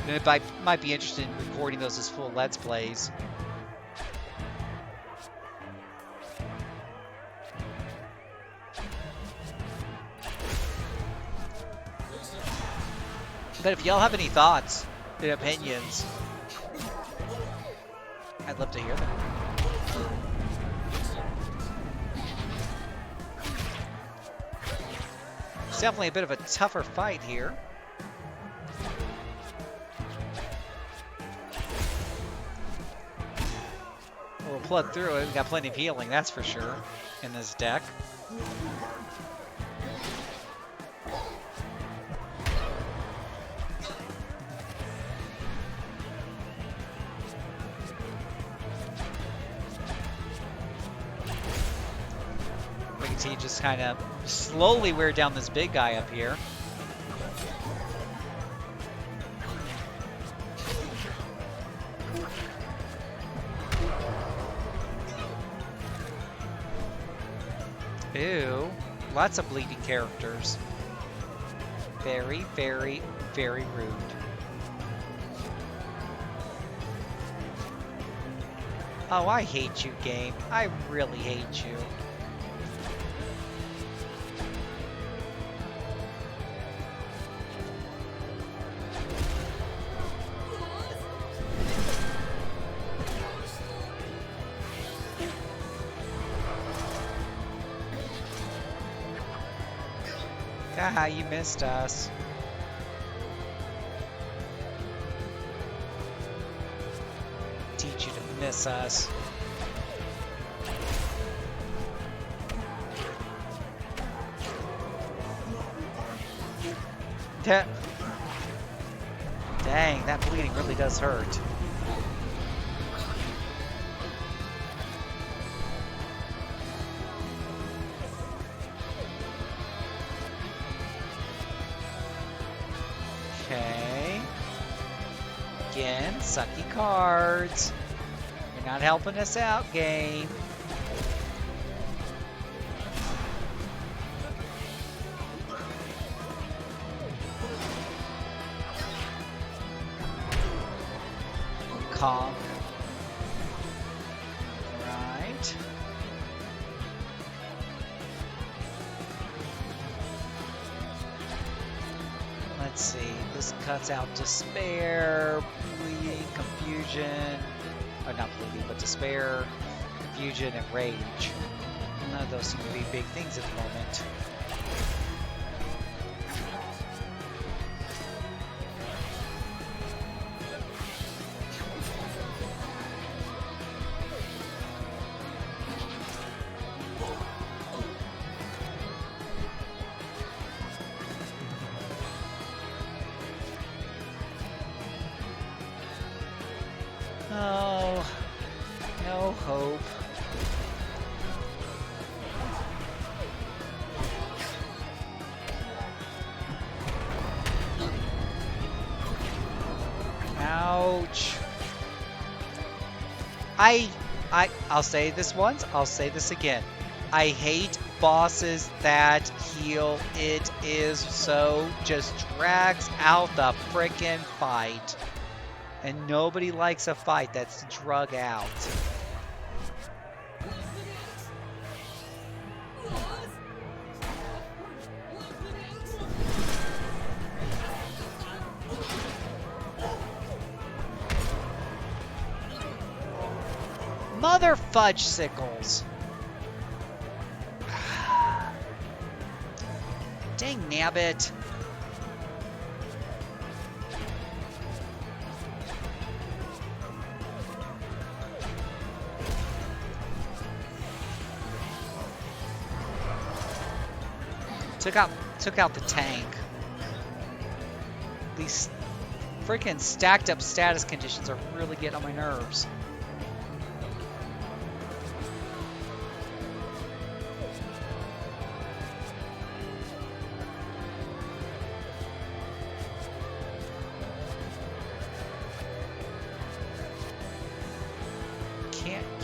And I might be interested in recording those as full Let's Plays. But if y'all have any thoughts and opinions, I'd love to hear them. It's definitely a bit of a tougher fight here. We'll plug through it. We got plenty of healing, that's for sure, in this deck. We can see just kind of slowly wear down this big guy up here. Ew, lots of bleeding characters. Very, very, very rude. Oh, I hate you, game. I really hate you. Ah, you missed us. Teach you to miss us. Dang, that bleeding really does hurt. Okay. Again, sucky cards. You're not helping us out, game. Calm. Right. Let's see. This cuts out despair, bleeding, confusion. Or not bleeding, but despair, confusion, and rage. None of those seem to be big things at the moment. Oh, no hope. Ouch. I'll say this once, I'll say this again. I hate bosses that heal. It is so just drags out the frickin' fight. And nobody likes a fight that's drug out. Mother fudge sickles. Dang nabbit. Took out the tank. These freaking stacked up status conditions are really getting on my nerves.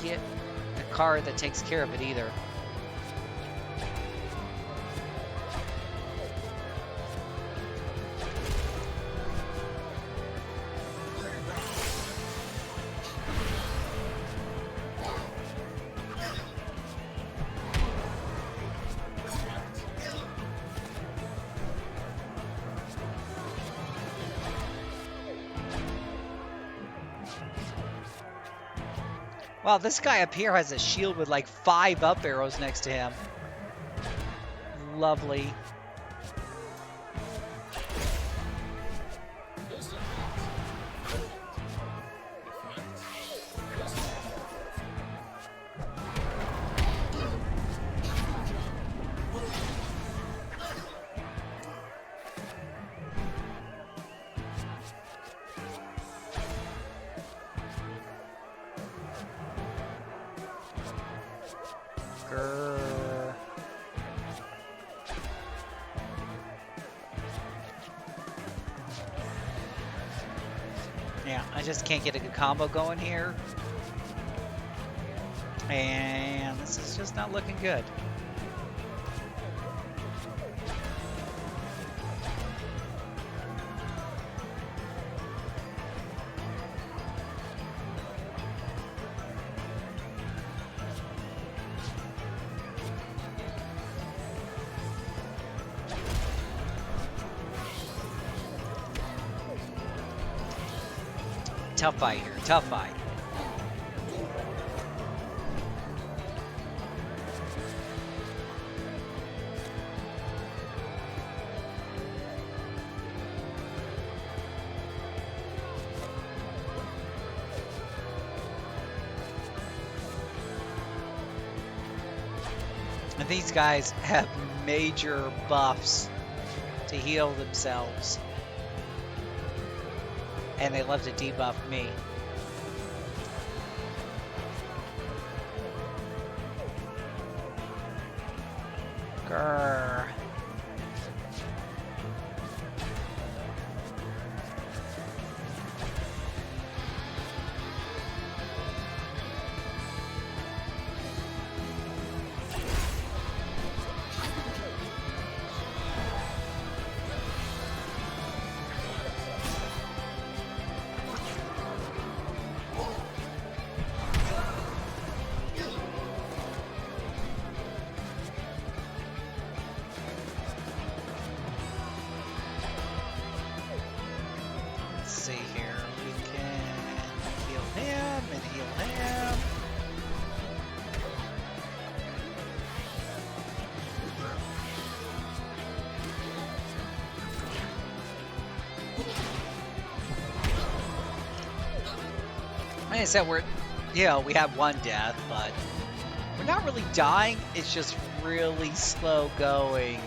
get a card that takes care of it either. Wow, this guy up here has a shield with like 5 up arrows next to him. Lovely. Grrr. Yeah, I just can't get a good combo going here. And this is just not looking good. Tough fight here, tough fight. And these guys have major buffs to heal themselves. And they love to debuff me. Grrr. See here, we can heal him and heal him. Like I said, we have one death, but we're not really dying. It's just really slow going.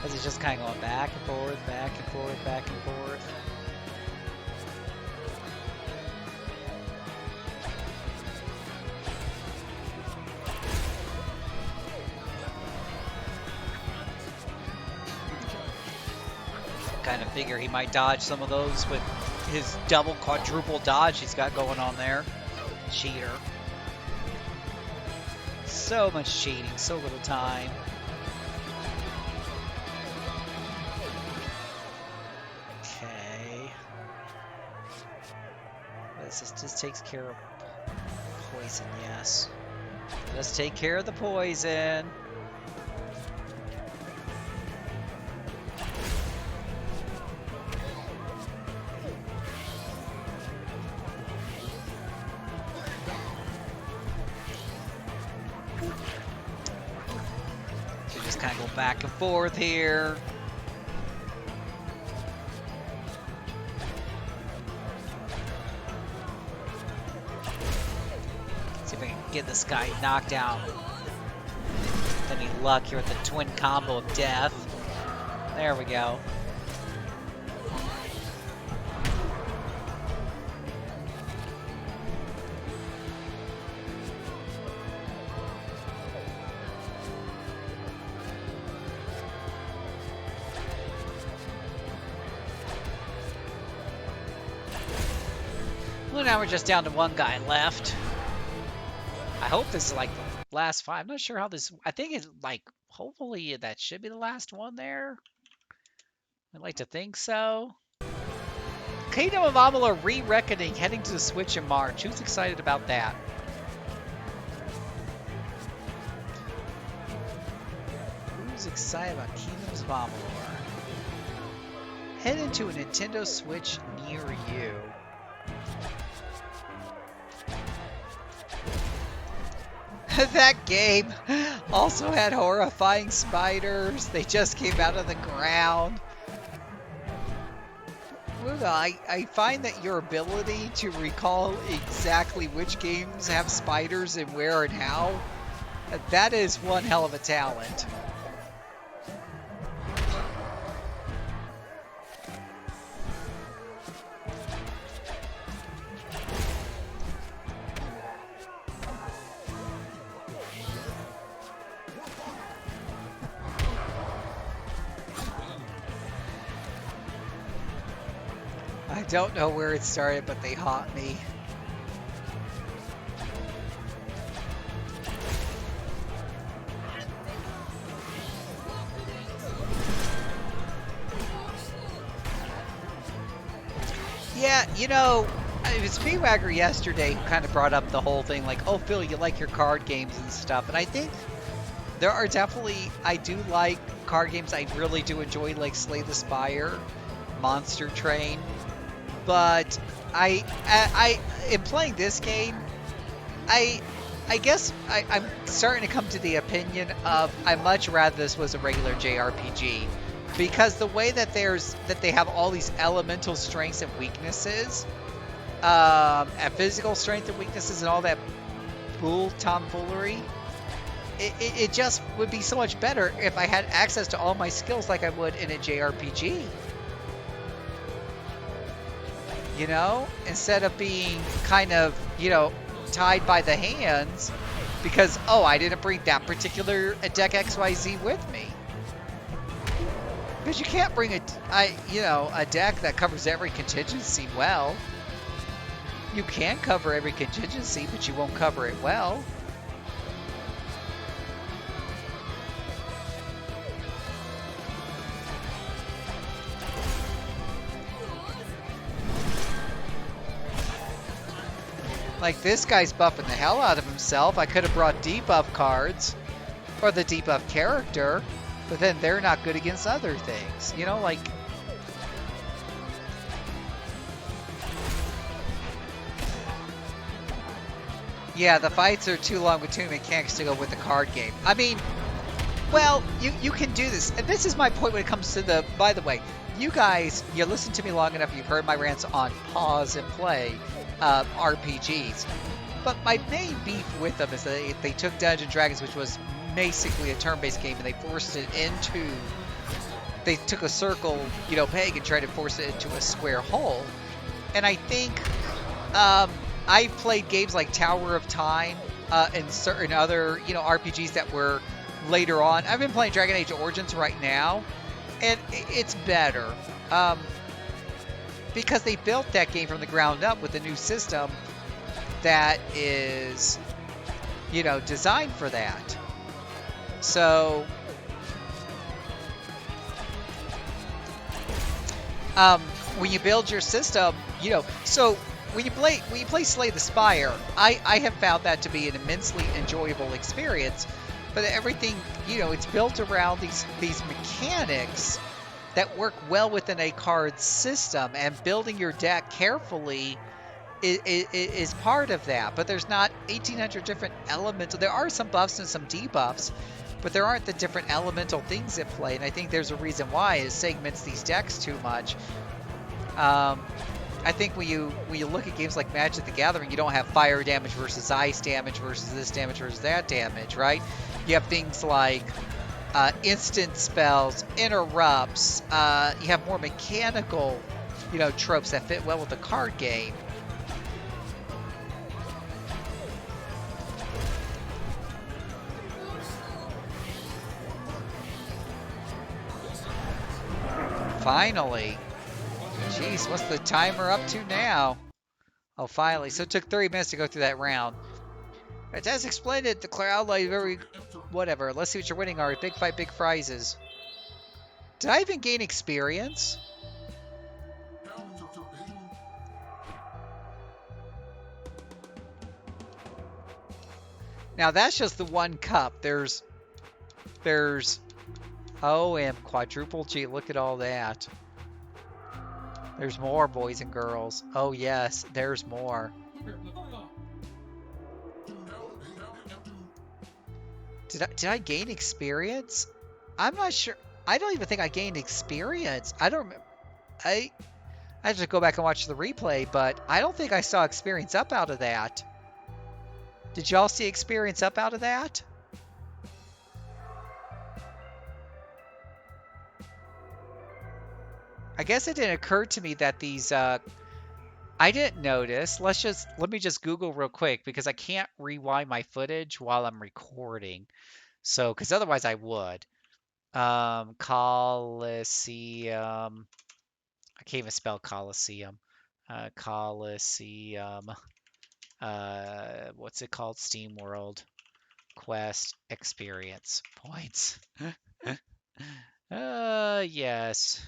It's just kind of going back and forth, back and forth, back and forth. Kind of figure he might dodge some of those with his double, quadruple dodge he's got going on there. Cheater. So much cheating, so little time. This takes care of poison, yes. Let's take care of the poison. So just kind of go back and forth here. Get this guy knocked out. Any luck here with the twin combo of death. There we go. Well, now we're just down to one guy left. I hope this is like the last 5. I'm not sure how this. I think it's like, hopefully that should be the last one there. I'd like to think so. Kingdom of Amalur Re-Reckoning heading to the Switch in March. Who's excited about that? Who's excited about Kingdoms of Amalur? Head into a Nintendo Switch near you. That game also had horrifying spiders. They just came out of the ground. Luna, I find that your ability to recall exactly which games have spiders and where and how, that is one hell of a talent. I don't know where it started, but they haunt me. Yeah, you know, it was Speedwagger yesterday who kind of brought up the whole thing, like, oh, Phil, you like your card games and stuff. And I think there are definitely, I do like card games. I really do enjoy, like, Slay the Spire, Monster Train. But in playing this game, I guess I'm starting to come to the opinion of I'd much rather this was a regular JRPG, because the way that they have all these elemental strengths and weaknesses, and physical strength and weaknesses and all that tomfoolery, it just would be so much better if I had access to all my skills like I would in a JRPG. You know, instead of being kind of, you know, tied by the hands because, oh, I didn't bring that particular deck XYZ with me. Because you can't bring a deck that covers every contingency well. You can cover every contingency, but you won't cover it well. Like, this guy's buffing the hell out of himself. I could have brought debuff cards, or the debuff character, but then they're not good against other things. You know, like... Yeah, the fights are too long with too many mechanics to go with the card game. I mean, well, you can do this. And this is my point when it comes to the... By the way, you guys, you listened to me long enough, you've heard my rants on pause and play. RPGs, but my main beef with them is that they took Dungeons & Dragons, which was basically a turn-based game, and they forced it into... They took a circle, you know, peg and tried to force it into a square hole. And I think I've played games like Tower of Time and certain other, you know, RPGs that were later on. I've been playing Dragon Age Origins right now, and it's better. Because they built that game from the ground up with a new system that is, you know, designed for that. So, when you build your system, you know, so when you play Slay the Spire, I have found that to be an immensely enjoyable experience. But everything, you know, it's built around these mechanics that work well within a card system, and building your deck carefully is part of that. But there's not 1,800 different elemental. There are some buffs and some debuffs, but there aren't the different elemental things at play. And I think there's a reason why it segments these decks too much. I think when you look at games like Magic the Gathering, you don't have fire damage versus ice damage versus this damage versus that damage, right? You have things like instant spells, interrupts. You have more mechanical, you know, tropes that fit well with the card game. Finally. Jeez, what's the timer up to now? Oh, finally. So it took 30 minutes to go through that round. It has explained it. Declare outlay very... Whatever. Let's see what your winning are. Big fight, big prizes. Did I even gain experience? Now, that's just the one cup. There's... Oh, and quadruple G. Look at all that. There's more, boys and girls. Oh, yes. There's more. Did I gain experience? I'm not sure. I don't even think I gained experience. I don't remember. I have to go back and watch the replay, but I don't think I saw experience up out of that. Did y'all see experience up out of that? I guess it didn't occur to me that these I didn't notice. Let me just Google real quick because I can't rewind my footage while I'm recording. So, because otherwise I would. Coliseum. I can't even spell Coliseum. Coliseum. What's it called? Steamworld. Quest experience points. Yes.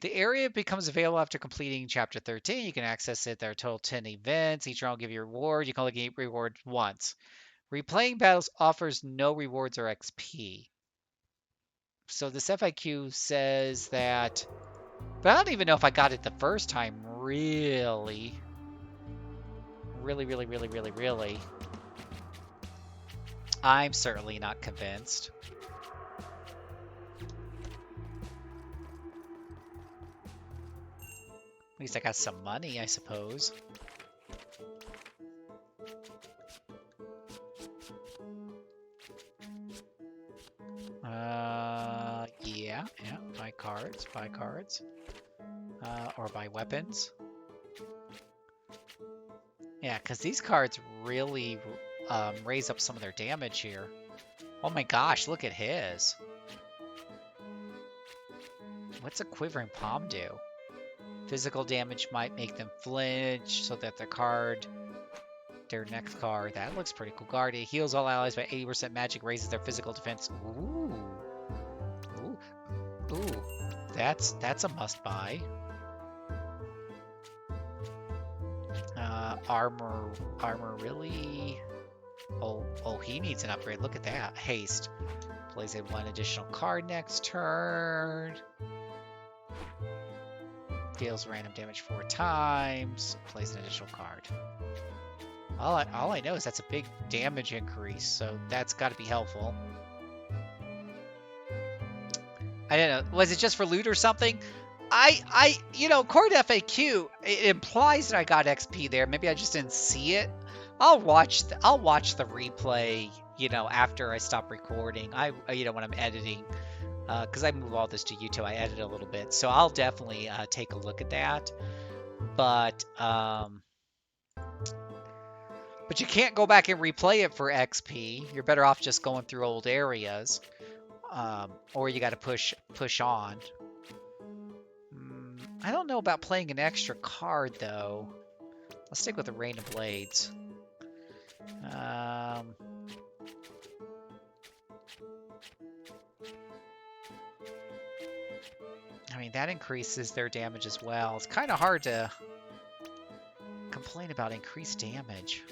The area becomes available after completing Chapter 13. You can access it. There are a total 10 events. Each round will give you a reward. You can only get reward once. Replaying battles offers no rewards or XP. So this FAQ says that... But I don't even know if I got it the first time, really. Really. I'm certainly not convinced. At least I got some money, I suppose. Yeah, buy cards. Or buy weapons. Yeah, because these cards really raise up some of their damage here. Oh my gosh, look at his. What's a Quivering Palm do? Physical damage might make them flinch so that their next card, that looks pretty cool. Guardian heals all allies by 80%. Magic raises their physical defense. Ooh. That's a must buy. Armor really? Oh, he needs an upgrade. Look at that. Haste. Plays a 1 additional card next turn. Deals random damage 4 times. Plays an additional card. All I know is that's a big damage increase, so that's got to be helpful. I don't know. Was it just for loot or something? According to FAQ, it implies that I got XP there. Maybe I just didn't see it. I'll watch the replay, after I stop recording. When I'm editing, because I move all this to YouTube, I edit a little bit. So I'll definitely take a look at that. But you can't go back and replay it for XP. You're better off just going through old areas. Or you got to push on. I don't know about playing an extra card, though. Let's stick with the Rain of Blades. I mean, that increases their damage as well. It's kind of hard to complain about increased damage.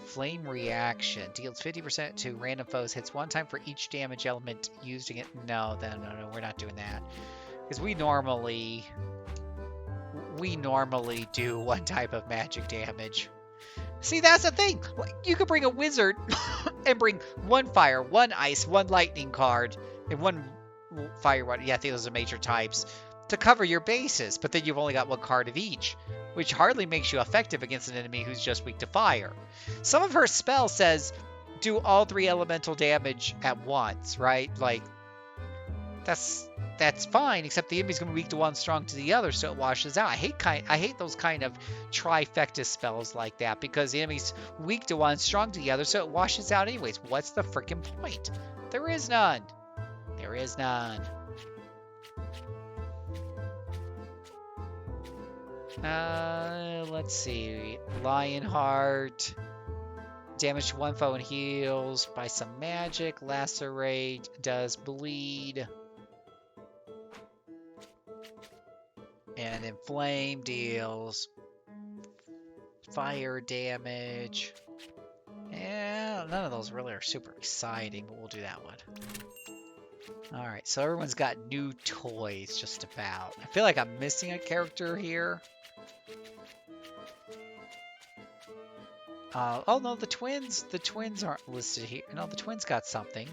Flame Reaction. Deals 50% to random foes. Hits 1 time for each damage element used against... No, we're not doing that. Because we normally do 1 type of magic damage. See, that's the thing. You could bring a wizard and bring 1 fire, 1 ice, 1 lightning card, and 1 fire. Yeah, I think those are major types to cover your bases. But then you've only got 1 card of each, which hardly makes you effective against an enemy who's just weak to fire. Some of her spell says do all 3 elemental damage at once, right? Like, that's that's fine, except the enemy's gonna be weak to one, strong to the other, so it washes out. I hate those kind of trifecta spells like that because the enemy's weak to one, strong to the other, so it washes out anyways. What's the freaking point? There is none. There is none. Let's see. Lionheart. Damage to one foe and heals by some magic. Lacerate does bleed. And Inflame deals fire damage. Yeah, none of those really are super exciting, but we'll do that one. Alright, so everyone's got new toys just about. I feel like I'm missing a character here. Oh no, the twins aren't listed here. No, the twins got something.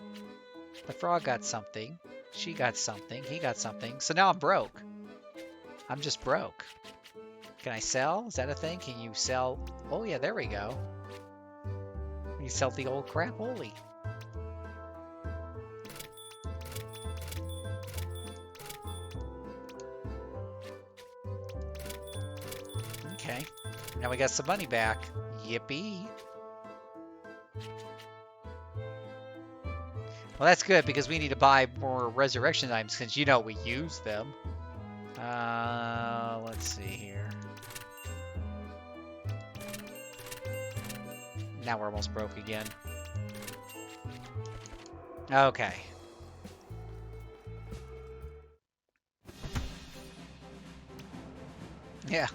The frog got something. She got something. He got something. So now I'm broke. I'm just broke. Can I sell? Is that a thing? Can you sell? Oh yeah, there we go. You sell the old crap, holy. Okay. Now we got some money back. Yippee. Well, that's good because we need to buy more resurrection items since you know we use them. Let's see here. Now we're almost broke again. Okay. Yeah.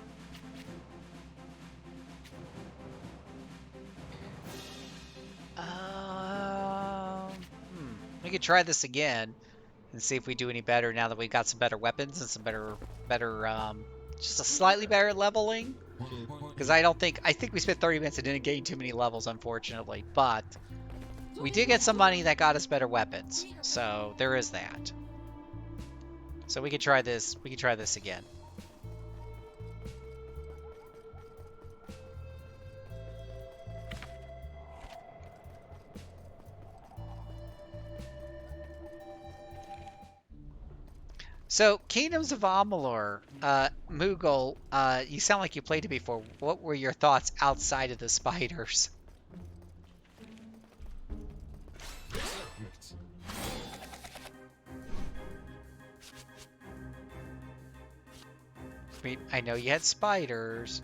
We could try this again and see if we do any better now that we got some better weapons and some better, just a slightly better leveling. Because I think we spent 30 minutes and didn't gain too many levels, unfortunately. But we did get some money that got us better weapons, so there is that. So we could try this. We could try this again. So, Kingdoms of Amalur, Moogle, you sound like you played it before. What were your thoughts outside of the spiders? I mean, I know you had spiders.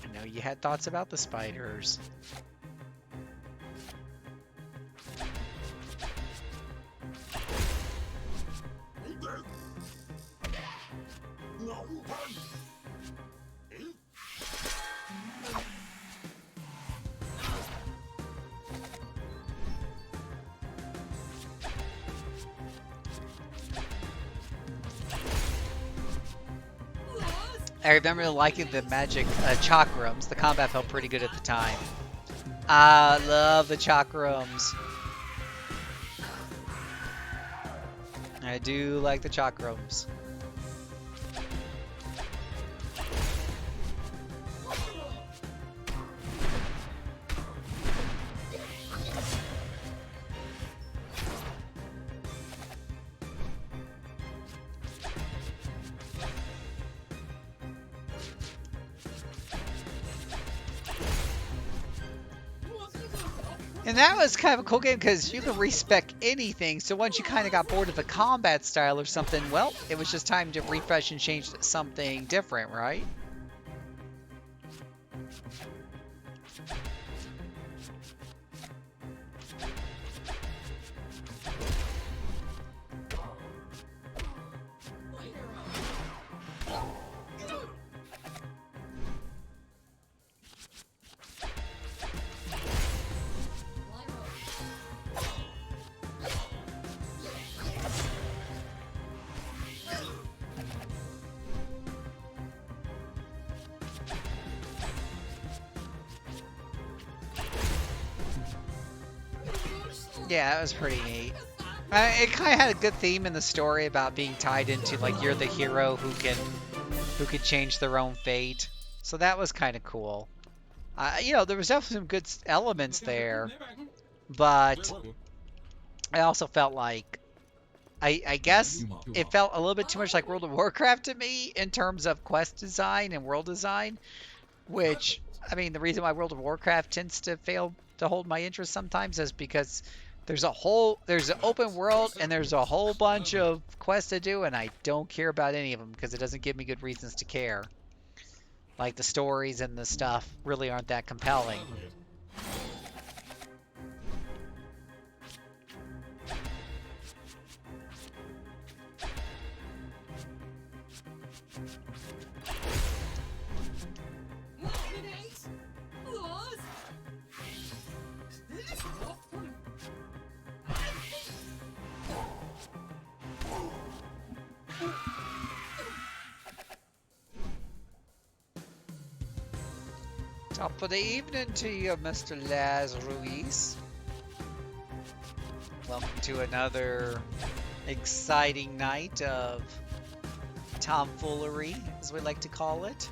I know you had thoughts about the spiders. I remember liking the magic chakrams. The combat felt pretty good at the time. I love the chakrams. I do like the chakrams. And that was kind of a cool game because you can respec anything. So once you kind of got bored of the combat style or something, well, it was just time to refresh and change to something different, right? Yeah, it was pretty neat. It kind of had a good theme in the story about being tied into like you're the hero who can change their own fate. So that was kind of cool. You know, there was definitely some good elements there, but I also felt like I guess it felt a little bit too much like World of Warcraft to me in terms of quest design and world design, which, I mean, the reason why World of Warcraft tends to fail to hold my interest sometimes is because there's an open world and there's a whole bunch of quests to do, and I don't care about any of them because it doesn't give me good reasons to care. Like the stories and the stuff really aren't that compelling. Top of the evening to you, Mr. Laz Ruiz. Welcome to another exciting night of tomfoolery, as we like to call it.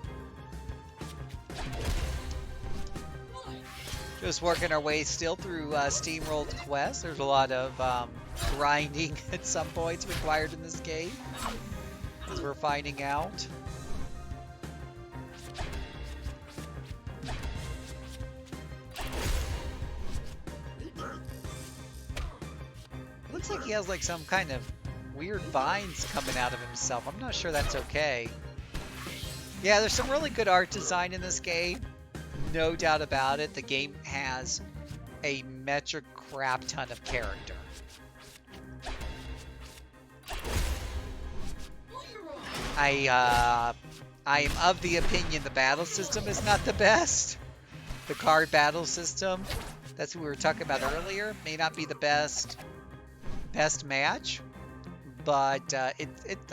Just working our way still through Steamworld quests. There's a lot of grinding at some points required in this game, as we're finding out. Looks like he has like some kind of weird vines coming out of himself. I'm not sure that's okay. Yeah, there's some really good art design in this game. No doubt about it. The game has a metric crap ton of character. I am of the opinion the battle system is not the best. The card battle system, that's what we were talking about earlier, may not be the best match, but I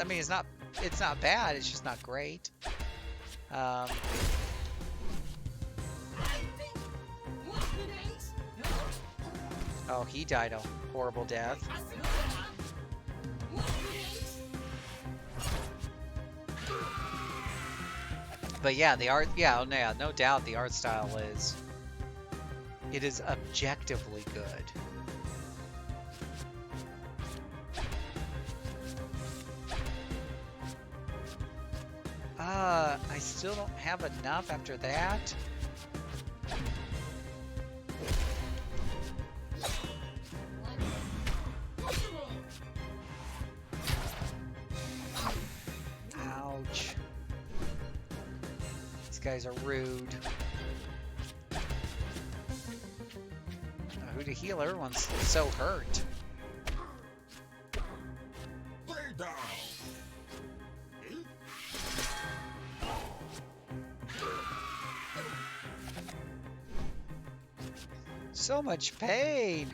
mean, it's not bad. It's just not great. Oh, he died a horrible death. But yeah, the art, yeah, no doubt the art style is objectively good. I still don't have enough after that. Ouch. These guys are rude. Who to heal? Everyone's so hurt. So much pain.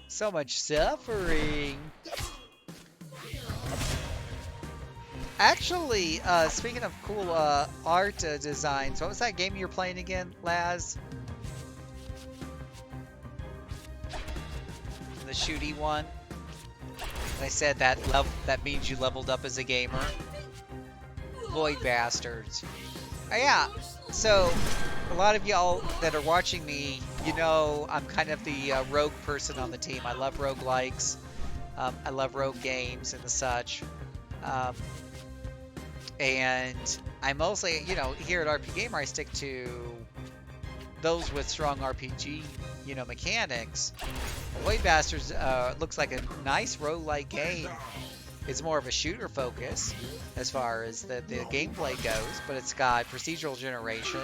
So much suffering. Actually, speaking of cool art designs, what was that game you were playing again, Laz? The shooty one. I said that means you leveled up as a gamer. Void Bastards. Yeah, so a lot of y'all that are watching me, you know I'm kind of the rogue person on the team. I love roguelikes. I love rogue games and the such. And I mostly, you know, here at RP Gamer, I stick to those with strong RPG, you know, mechanics. Void Bastards looks like a nice roguelike game. It's more of a shooter focus as far as the gameplay goes, but it's got procedural generation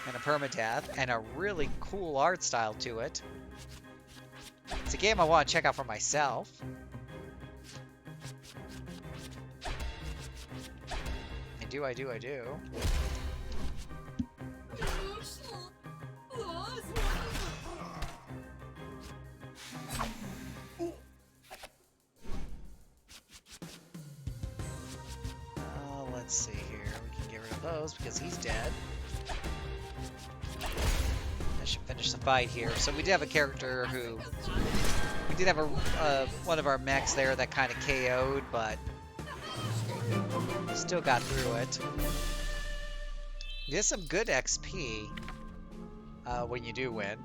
and a permadeath and a really cool art style to it. It's a game I want to check out for myself. I do. Let's see here. We can get rid of those because he's dead. That should finish the fight here. So we did have a character who... We did have one of our mechs there that kind of KO'd, but... Still got through it. You get some good XP when you do win.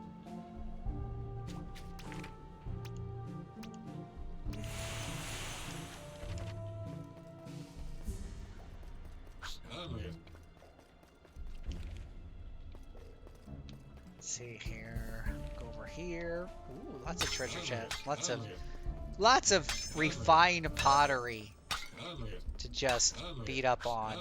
Let's see here. Go over here. Ooh, lots of treasure chest. Lots of refined pottery to just beat up on.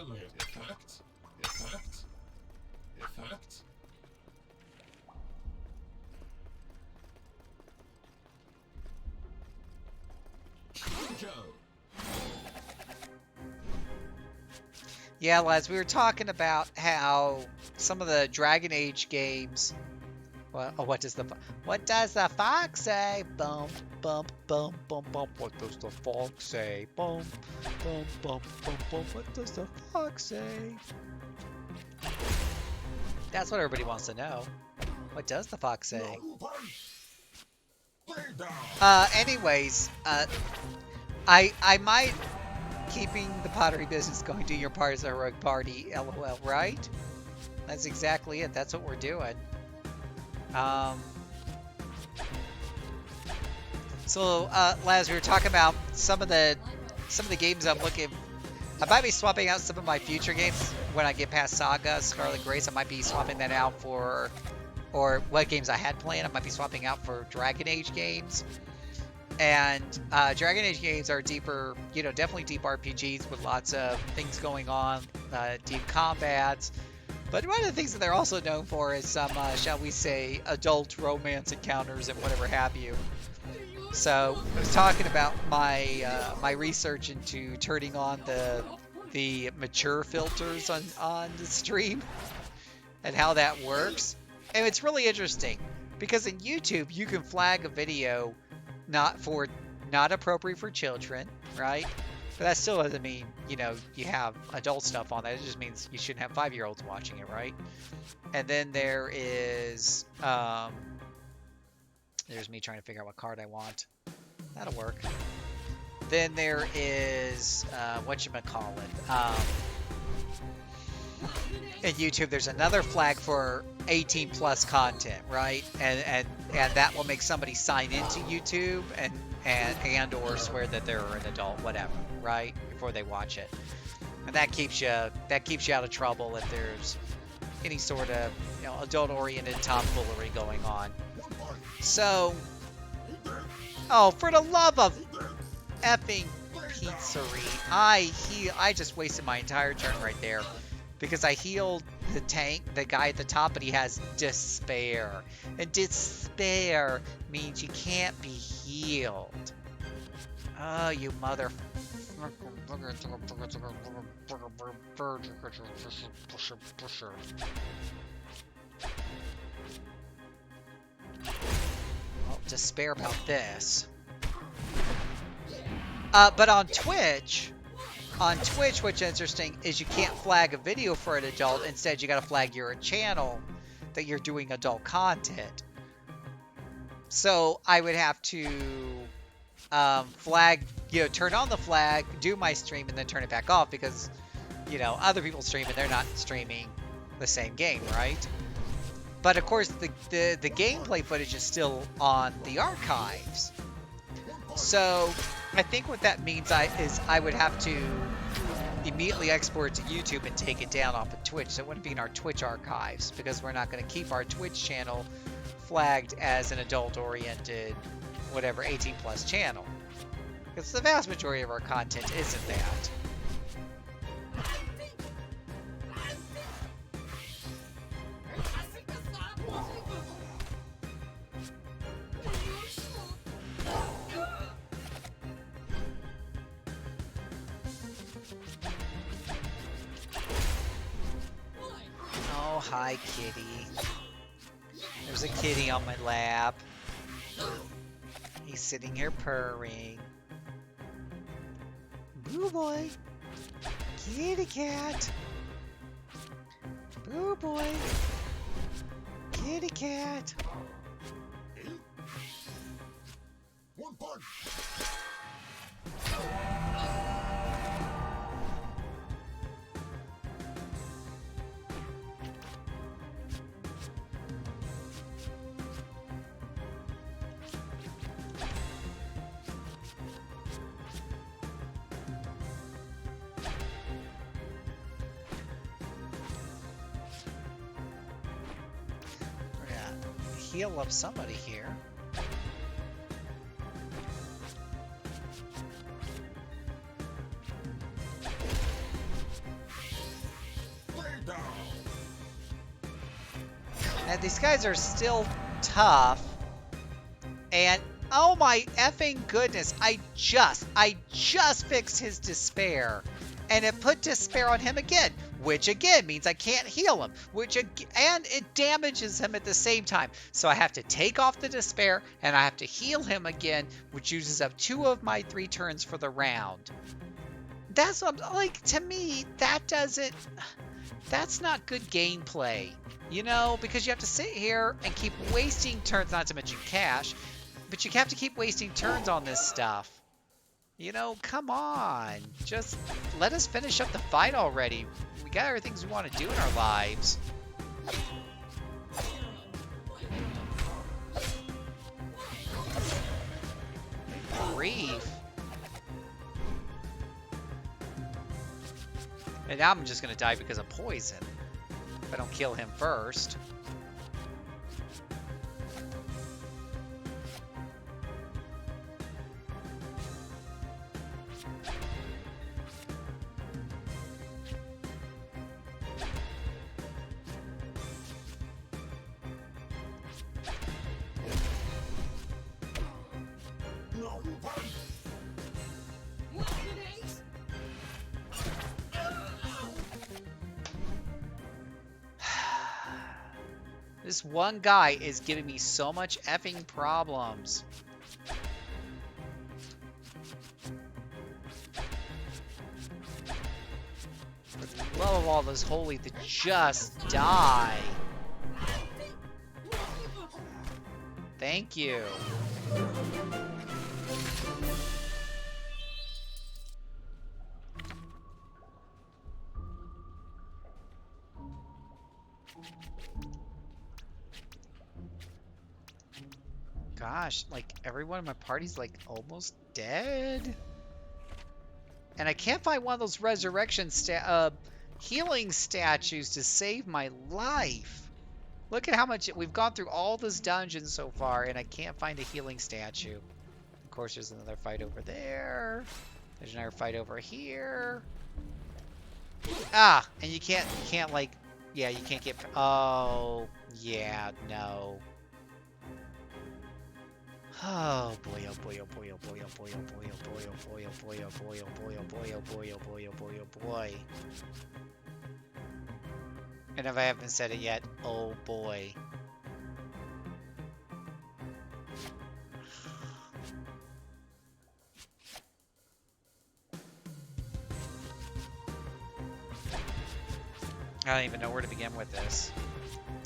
Yeah, lads, we were talking about how some of the Dragon Age games. What does the fox say? Bump, bump, bump, bump, bump. What does the fox say? Bump, bump, bump, bump, bump. What does the fox say? That's what everybody wants to know. What does the fox say? Anyways, I might keeping the pottery business going. Do your part as a heroic party, LOL, right? That's exactly it. That's what we're doing. So, Laz, we were talking about some of the games I'm looking. I might be swapping out some of my future games when I get past Saga, Scarlet Grace. I might be swapping that out for, or what games I had planned. I might be swapping out for Dragon Age games. And Dragon Age games are deeper, you know, definitely deep RPGs with lots of things going on, deep combats. But one of the things that they're also known for is some, shall we say, adult romance encounters and whatever have you. So I was talking about my my research into turning on the mature filters on the stream and how that works. And it's really interesting because in YouTube you can flag a video not appropriate for children, right? But that still doesn't mean, you know, you have adult stuff on that. It just means you shouldn't have 5-year-olds watching it, right? And then there is, there's me trying to figure out what card I want. That'll work. Then there is, whatchamacallit, in YouTube, there's another flag for 18 plus content, right? And that will make somebody sign into YouTube and or swear that they're an adult, whatever, right? Before they watch it. And that keeps you out of trouble if there's any sort of, you know, adult-oriented tomfoolery going on. So, oh, for the love of effing pizzeria, I just wasted my entire turn right there. Because I healed the guy at the top, but he has despair. And despair means you can't be healed. Oh, you mother... Well, despair about this. But on Twitch, what's interesting is you can't flag a video for an adult. Instead, you got to flag your channel that you're doing adult content. So I would have to flag, you know, turn on the flag, do my stream, and then turn it back off because, you know, other people stream and they're not streaming the same game, right? But of course, the gameplay footage is still on the archives. So I think what that means is I would have to immediately export to YouTube and take it down off of Twitch. So it wouldn't be in our Twitch archives because we're not going to keep our Twitch channel flagged as an adult-oriented, whatever, 18-plus channel. Because the vast majority of our content isn't that. Oh, hi, kitty. There's a kitty on my lap. He's sitting here purring. Boo boy. Kitty cat. Boo boy. Kitty cat. One punch. heal up somebody here. And these guys are still tough. And oh my effing goodness, I just fixed his despair. And it put despair on him again, which again means I can't heal him, and it damages him at the same time. So I have to take off the despair and I have to heal him again, which uses up 2 of my 3 turns for the round. That's what, like, to me, that's not good gameplay, you know, because you have to sit here and keep wasting turns, not to mention cash, but you have to keep wasting turns on this stuff. You know, come on. Just let us finish up the fight already. We got other things we want to do in our lives. Grief. And now I'm just going to die because of poison. If I don't kill him first. This one guy is giving me so much effing problems. For the love of all those holy, to just die. Thank you. Gosh, like everyone in my party's like almost dead. And I can't find one of those resurrection healing statues to save my life. Look at how much we've gone through all this dungeon so far and I can't find a healing statue. Of course, there's another fight over there. There's another fight over here. Ah, and you can't like, yeah, you can't get, oh, yeah, no. Oh boy, oh boy, oh boy, oh boy, oh boy, oh boy, oh boy, oh boy, oh boy, oh boy, oh boy, oh boy, oh boy, oh boy, oh boy, oh boy. And if I haven't said it yet, oh boy. I don't even know where to begin with this.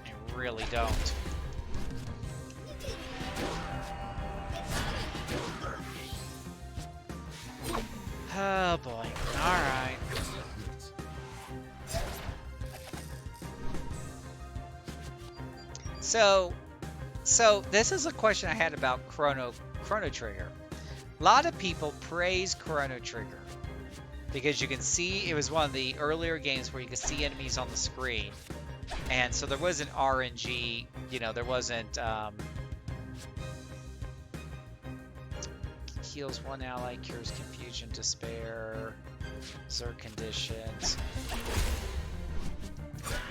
I really don't. Oh boy. Alright. So this is a question I had about Chrono Trigger. A lot of people praise Chrono Trigger because you can see it was one of the earlier games where you could see enemies on the screen. And so there wasn't RNG, you know, there wasn't heals one ally, cures confusion, despair, Zerg conditions.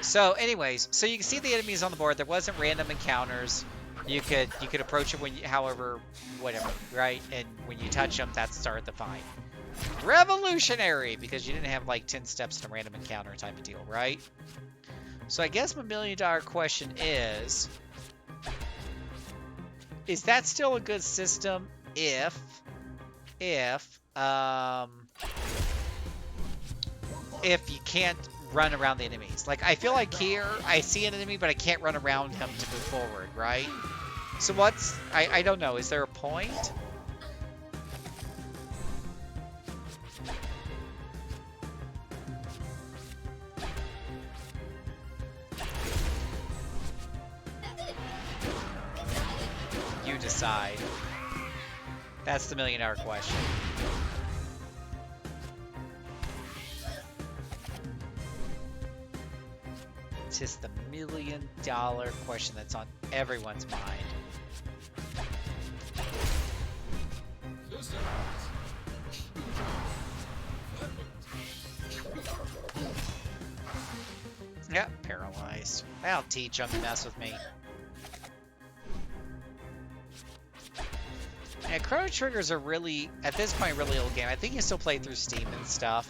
So anyways, so you can see the enemies on the board. There wasn't random encounters. You could approach it when you, however, whatever, right? And when you touch them, that started the fight. Revolutionary, because you didn't have like 10 steps to random encounter type of deal, right? So I guess my $1 million question is that still a good system if you can't run around the enemies? Like, I feel like here, I see an enemy, but I can't run around him to move forward, right? So what's, I don't know, is there a point? You decide. That's the $1 million question. just the million-dollar question that's on everyone's mind. Yep, paralyzed. I'll teach them to mess with me. Yeah, Chrono Triggers are really, at this point, really old game. I think you still play through Steam and stuff.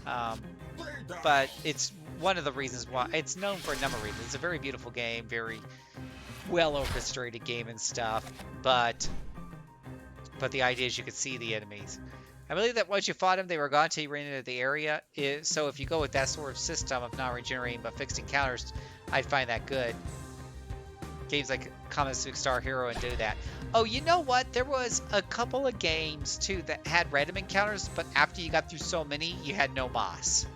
But it's one of the reasons why it's known for a number of reasons. It's a very beautiful game, very well orchestrated game and stuff. But the idea is you could see the enemies. I believe that once you fought them, they were gone until you ran into the area. So if you go with that sort of system of not regenerating but fixed encounters, I'd find that good. Games like Comet Star Hero and do that. Oh, you know what? There was a couple of games, too, that had random encounters, but after you got through so many, you had no moss.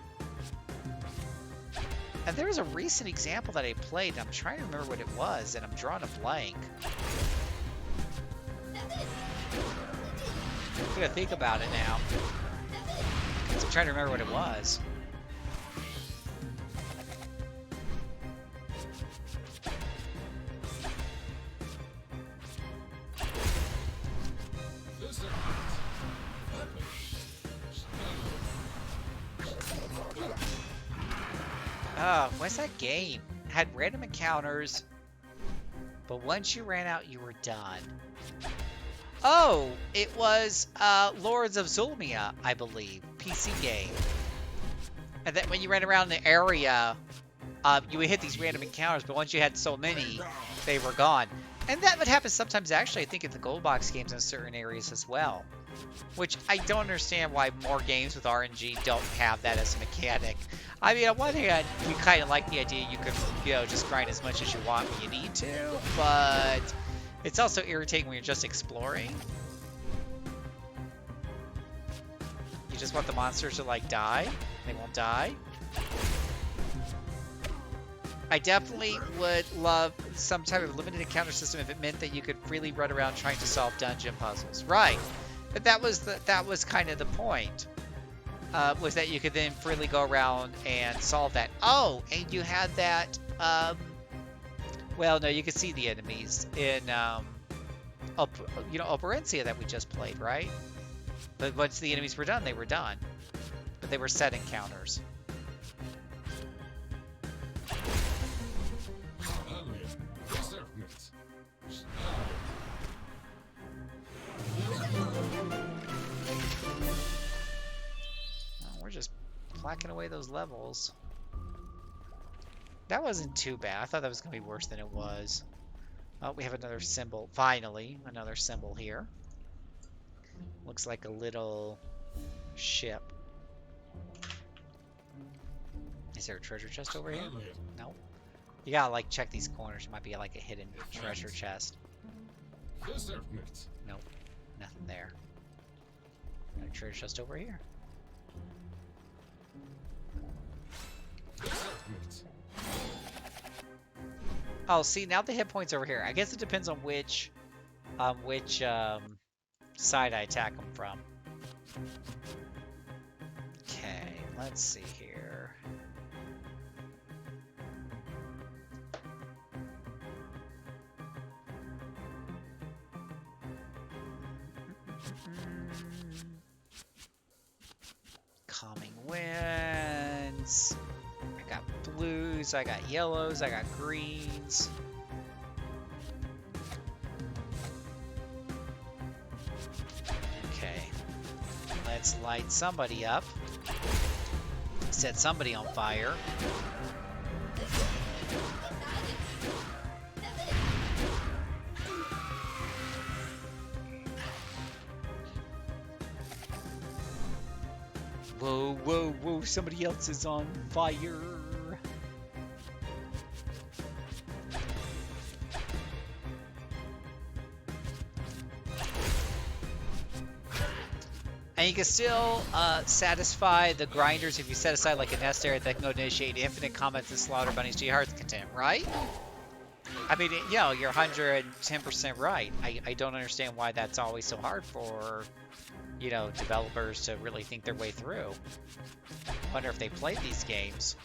And there was a recent example that I played, and I'm trying to remember what it was, and I'm drawing a blank. I'm gonna think about it now. I'm trying to remember what it was. Oh, what's that game? Had random encounters, but once you ran out, you were done. Oh, it was Lords of Zulmia, I believe. PC game. And then when you ran around the area, you would hit these random encounters, but once you had so many, they were gone. And that would happen sometimes, actually, I think, in the Gold Box games in certain areas as well. Which I don't understand why more games with RNG don't have that as a mechanic. I mean, on one hand, you kind of like the idea you could, just grind as much as you want when you need to, but it's also irritating when you're just exploring. You just want the monsters to, like, die. They won't die. I definitely would love some type of limited encounter system if it meant that you could freely run around trying to solve dungeon puzzles. Right. But that was kind of the point. Was that you could then freely go around and solve that. Oh, and you had that, well, no, you could see the enemies in, Operencia that we just played, right? But once the enemies were done, they were done. But they were set encounters. We're just placking away those levels. That wasn't too bad. I thought that was going to be worse than it was. Oh, we have another symbol. Finally, another symbol here. Looks like a little ship. Is there a treasure chest over here? No. You gotta, like, check these corners. There might be, like, a hidden treasure chest. Nope. Nothing there. A treasure chest over here. Oh, see, now the hit points over here. I guess it depends on which side I attack them from. Okay, let's see here. Calming winds. I got blues, I got yellows, I got greens. Okay. Let's light somebody up. Set somebody on fire. Whoa, whoa, whoa, somebody else is on fire. And you can still satisfy the grinders if you set aside like a nest area that can go initiate infinite combats and slaughter bunnies to your heart's content, right? I mean, you know, you're 110% right. I don't understand why that's always so hard for, you know, developers to really think their way through. I wonder if they played these games.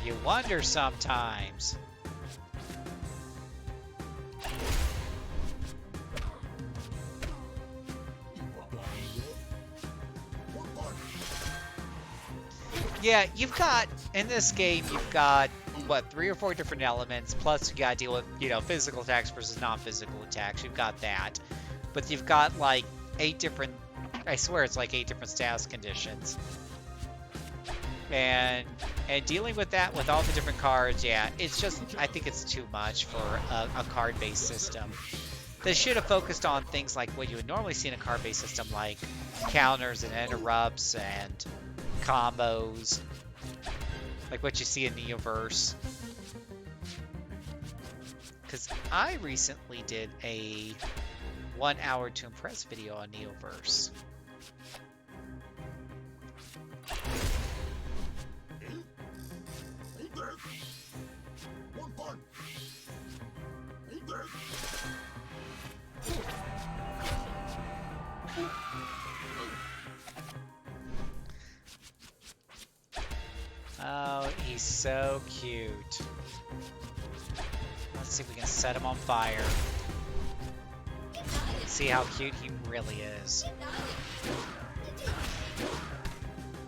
You wonder sometimes. Yeah, you've got, in this game, you've got, what, 3 or 4 different elements, plus you gotta deal with, you know, physical attacks versus non-physical attacks. You've got that. But you've got, like, 8 different, I swear it's like 8 different status conditions. And dealing with that with all the different cards, yeah, it's just, I think it's too much for a card-based system. They should have focused on things like what you would normally see in a card-based system, like counters and interrupts and combos, like what you see in Neoverse. Because I recently did a 1 hour to impress video on Neoverse. Oh, he's so cute. Let's see if we can set him on fire. See how cute he really is.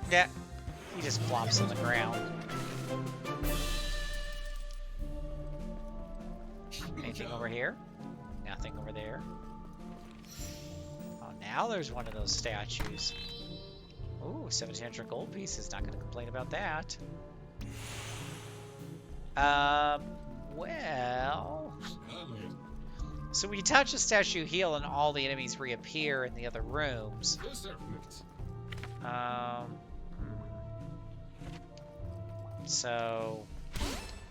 Yeah, he just flops on the ground. Anything over here? Nothing over there. Oh, now there's one of those statues. Ooh, 1,700 gold pieces. Not going to complain about that. Well... So when you touch a statue, heal, and all the enemies reappear in the other rooms. So...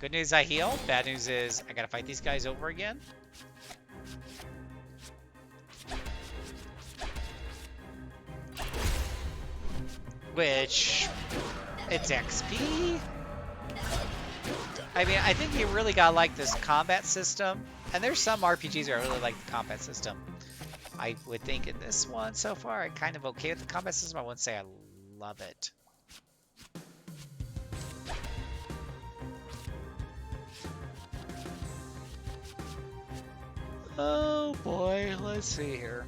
Good news, I heal. Bad news is I gotta fight these guys over again. Which, it's XP. I mean, I think you really gotta like this combat system. And there's some RPGs where I really like the combat system. I would think in this one so far, I'm kind of okay with the combat system. I wouldn't say I love it. Oh boy, let's see here.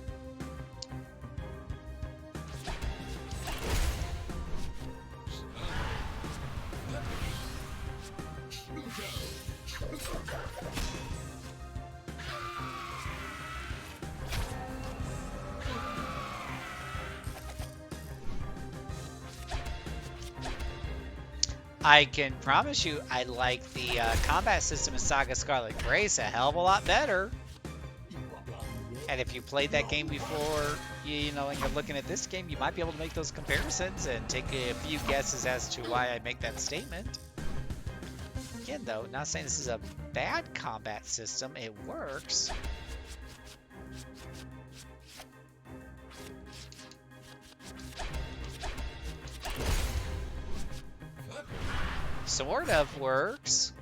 I can promise you I like the combat system in Saga Scarlet Grace a hell of a lot better. And if you played that game before, you know, and you're looking at this game, you might be able to make those comparisons and take a few guesses as to why I make that statement. Again, though, not saying this is a bad combat system. It works. Sort of works.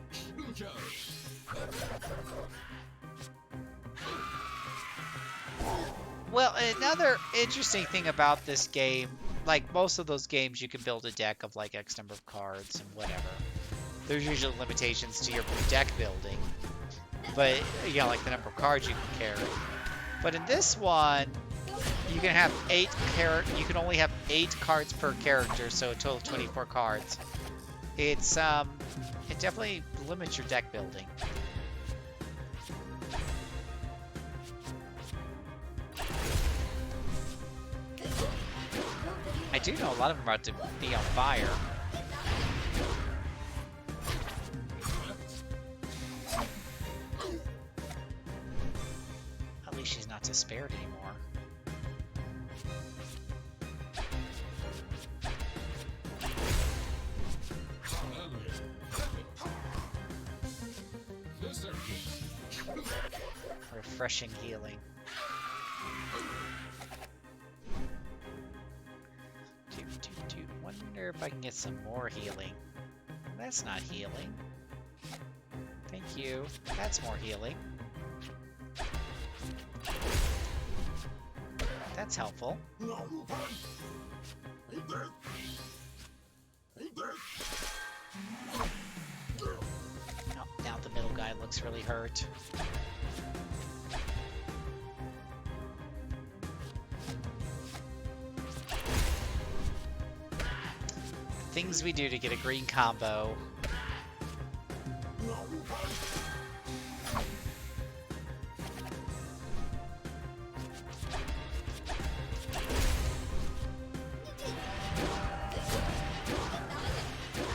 Well, another interesting thing about this game, like most of those games, you can build a deck of like X number of cards and whatever. There's usually limitations to your deck building, but you know, like the number of cards you can carry. But in this one, you can have you can only have 8 cards per character, so a total of 24 cards. It's it definitely limits your deck building. I do know a lot of them are about to be on fire. At least she's not despaired anymore. Refreshing healing. Wonder if I can get some more healing. That's not healing. Thank you. That's more healing. That's helpful. looks really hurt. Things we do to get a green combo.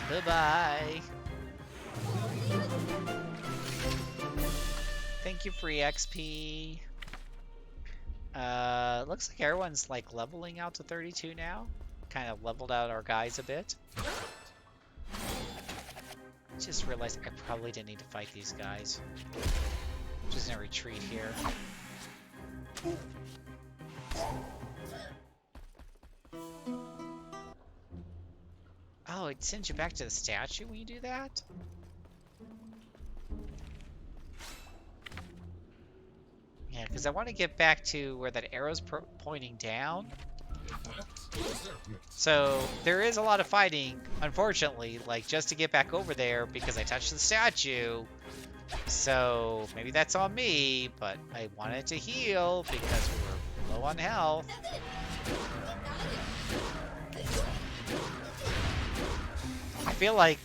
Goodbye. Thank you, free XP. Looks like everyone's like leveling out to 32 now. Kind of leveled out our guys a bit. Just realized I probably didn't need to fight these guys. Just gonna retreat here. Oh, it sends you back to the statue when you do that? Yeah, because I want to get back to where that arrow's pointing down. So there is a lot of fighting, unfortunately, like just to get back over there because I touched the statue. So maybe that's on me, but I wanted to heal because we were low on health. I feel like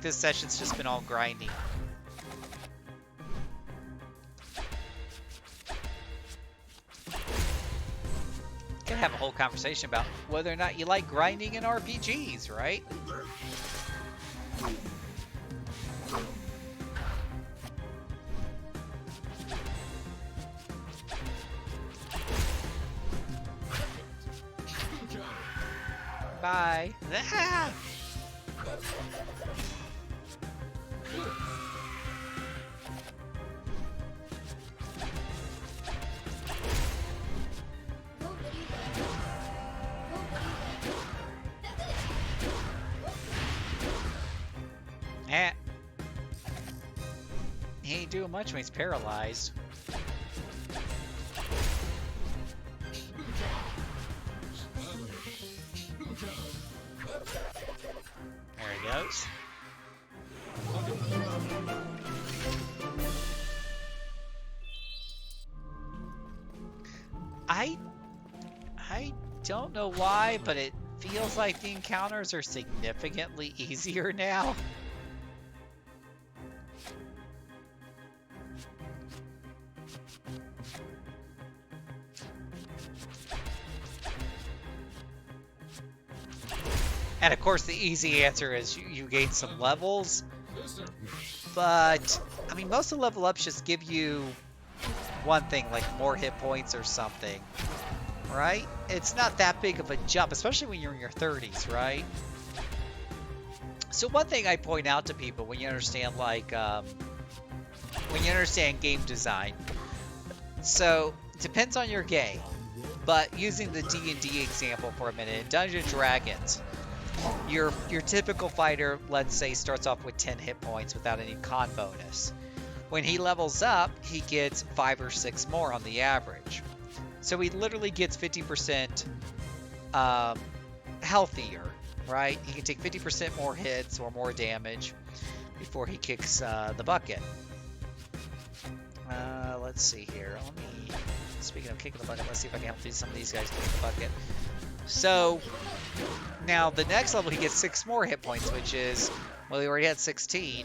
this session's just been all grinding. Could have a whole conversation about whether or not you like grinding in RPGs, right? Bye. Ah! He ain't doing much when he's paralyzed. There he goes. I don't know why, but it feels like the encounters are significantly easier now. And of course the easy answer is you gain some levels, but I mean most of the level ups just give you one thing, like more hit points or something, right? It's not that big of a jump, especially when you're in your 30s, right? So one thing I point out to people when you understand like when you understand game design, so it depends on your game, but using the D&D example for a minute, in Dungeons & Dragons, your typical fighter, let's say, starts off with 10 hit points without any con bonus. When he levels up, he gets 5 or 6 more on the average. So he literally gets 50% healthier, right? He can take 50% more hits or more damage before he kicks the bucket. Let's see here. Speaking of kicking the bucket, let's see if I can help some of these guys kick the bucket. So now the next level he gets 6 more hit points, which is, well, he already had 16.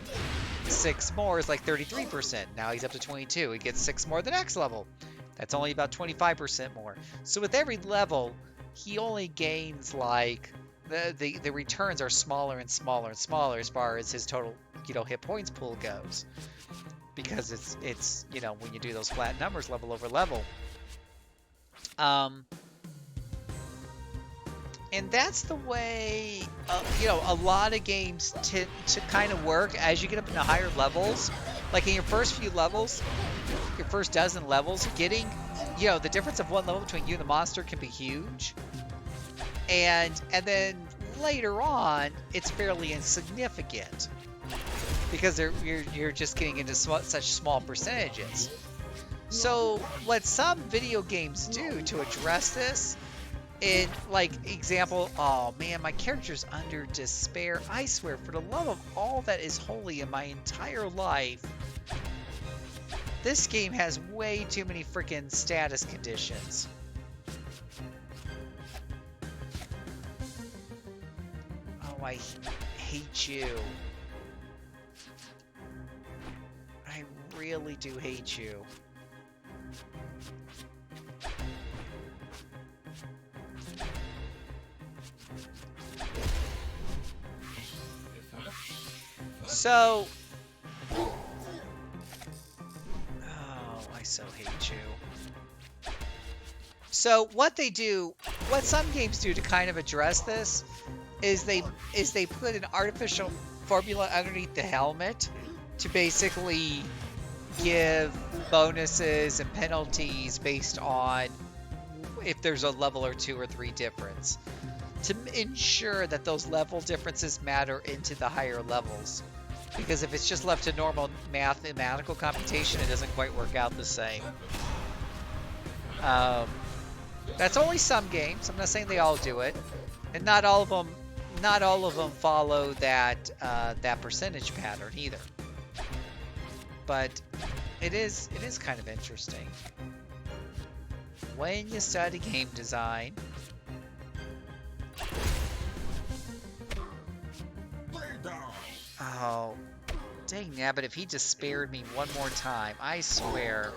6 more is like 33%. Now he's up to 22. He gets 6 more the next level. That's only about 25% more. So with every level, he only gains like the returns are smaller and smaller and smaller as far as his total, hit points pool goes. Because it's when you do those flat numbers level over level. And that's the way, a lot of games tend to kind of work as you get up into higher levels. Like in your first few levels, your first dozen levels, getting, the difference of one level between you and the monster can be huge. And then later on, it's fairly insignificant. Because you're just getting into such small percentages. So what some video games do to address this in like example, oh man, my character's under despair. I swear, for the love of all that is holy in my entire life, this game has way too many freaking status conditions. Oh, I hate you. I really do hate you. So, oh, I so hate you. So what they do, what some games do to kind of address this, is they put an artificial formula underneath the helmet to basically give bonuses and penalties based on if there's a level or 2 or 3 difference, to ensure that those level differences matter into the higher levels. Because if it's just left to normal mathematical computation, it doesn't quite work out the same. That's only some games. I'm not saying they all do it, and not all of them follow that that percentage pattern either. But it is kind of interesting when you study game design. Oh, dang nabbit, if he just spared me one more time, I swear.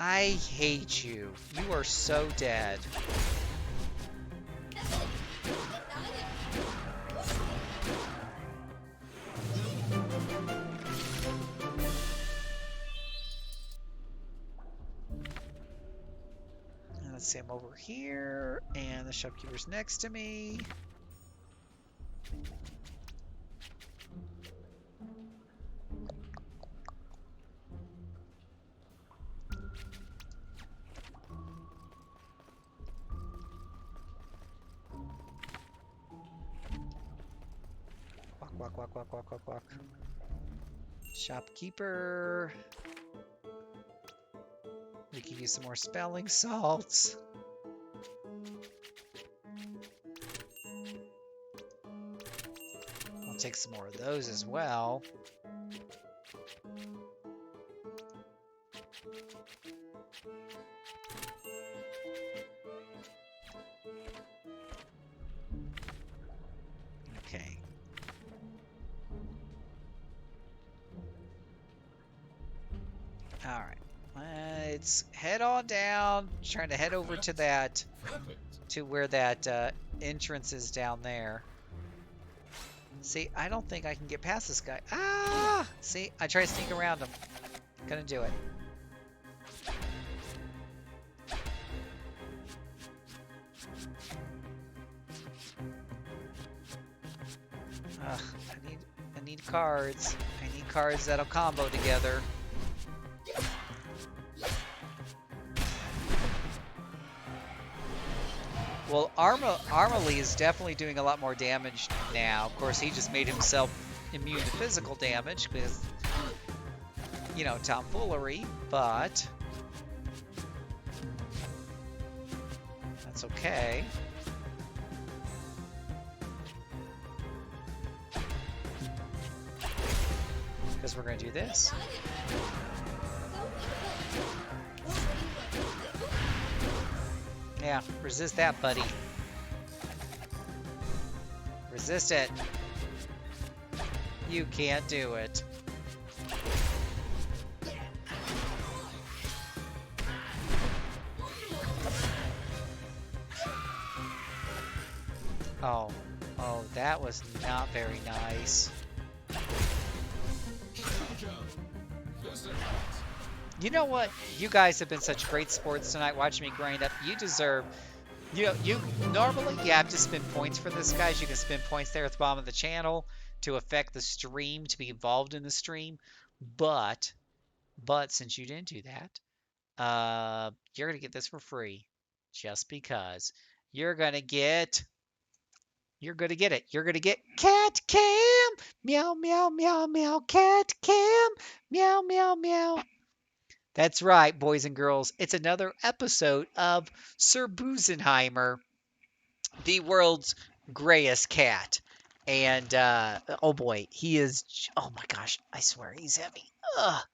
I hate you. You are so dead. Let's see, I'm over here, and the shopkeeper's next to me. Walk, walk, walk, walk, walk, walk. Shopkeeper. We can use some more spelling salts. I'll take some more of those as well. Okay. All right. Let's head on down. Trying to head over to that, to where that entrance is down there. See, I don't think I can get past this guy. Ah! See, I try to sneak around him. Couldn't do it. Ugh, I need cards. I need cards that'll combo together. Well, Armely is definitely doing a lot more damage now. Of course, he just made himself immune to physical damage because, you know, tomfoolery, but that's okay. Because we're going to do this. Yeah, resist that, buddy. Resist it. You can't do it. Oh, that was not very nice. You know what? You guys have been such great sports tonight watching me grind up. You deserve... You know, you normally you have to spend points for this, guys. You can spend points there at the bottom of the channel to affect the stream, to be involved in the stream. But since you didn't do that, you're going to get this for free. Just because. You're going to get it. You're going to get Cat Cam! Meow, meow, meow, meow. Cat Cam! Meow, meow, meow. That's right, boys and girls. It's another episode of Sir Busenheimer, the world's grayest cat. And oh boy, he is. Oh my gosh, I swear he's heavy. Ugh.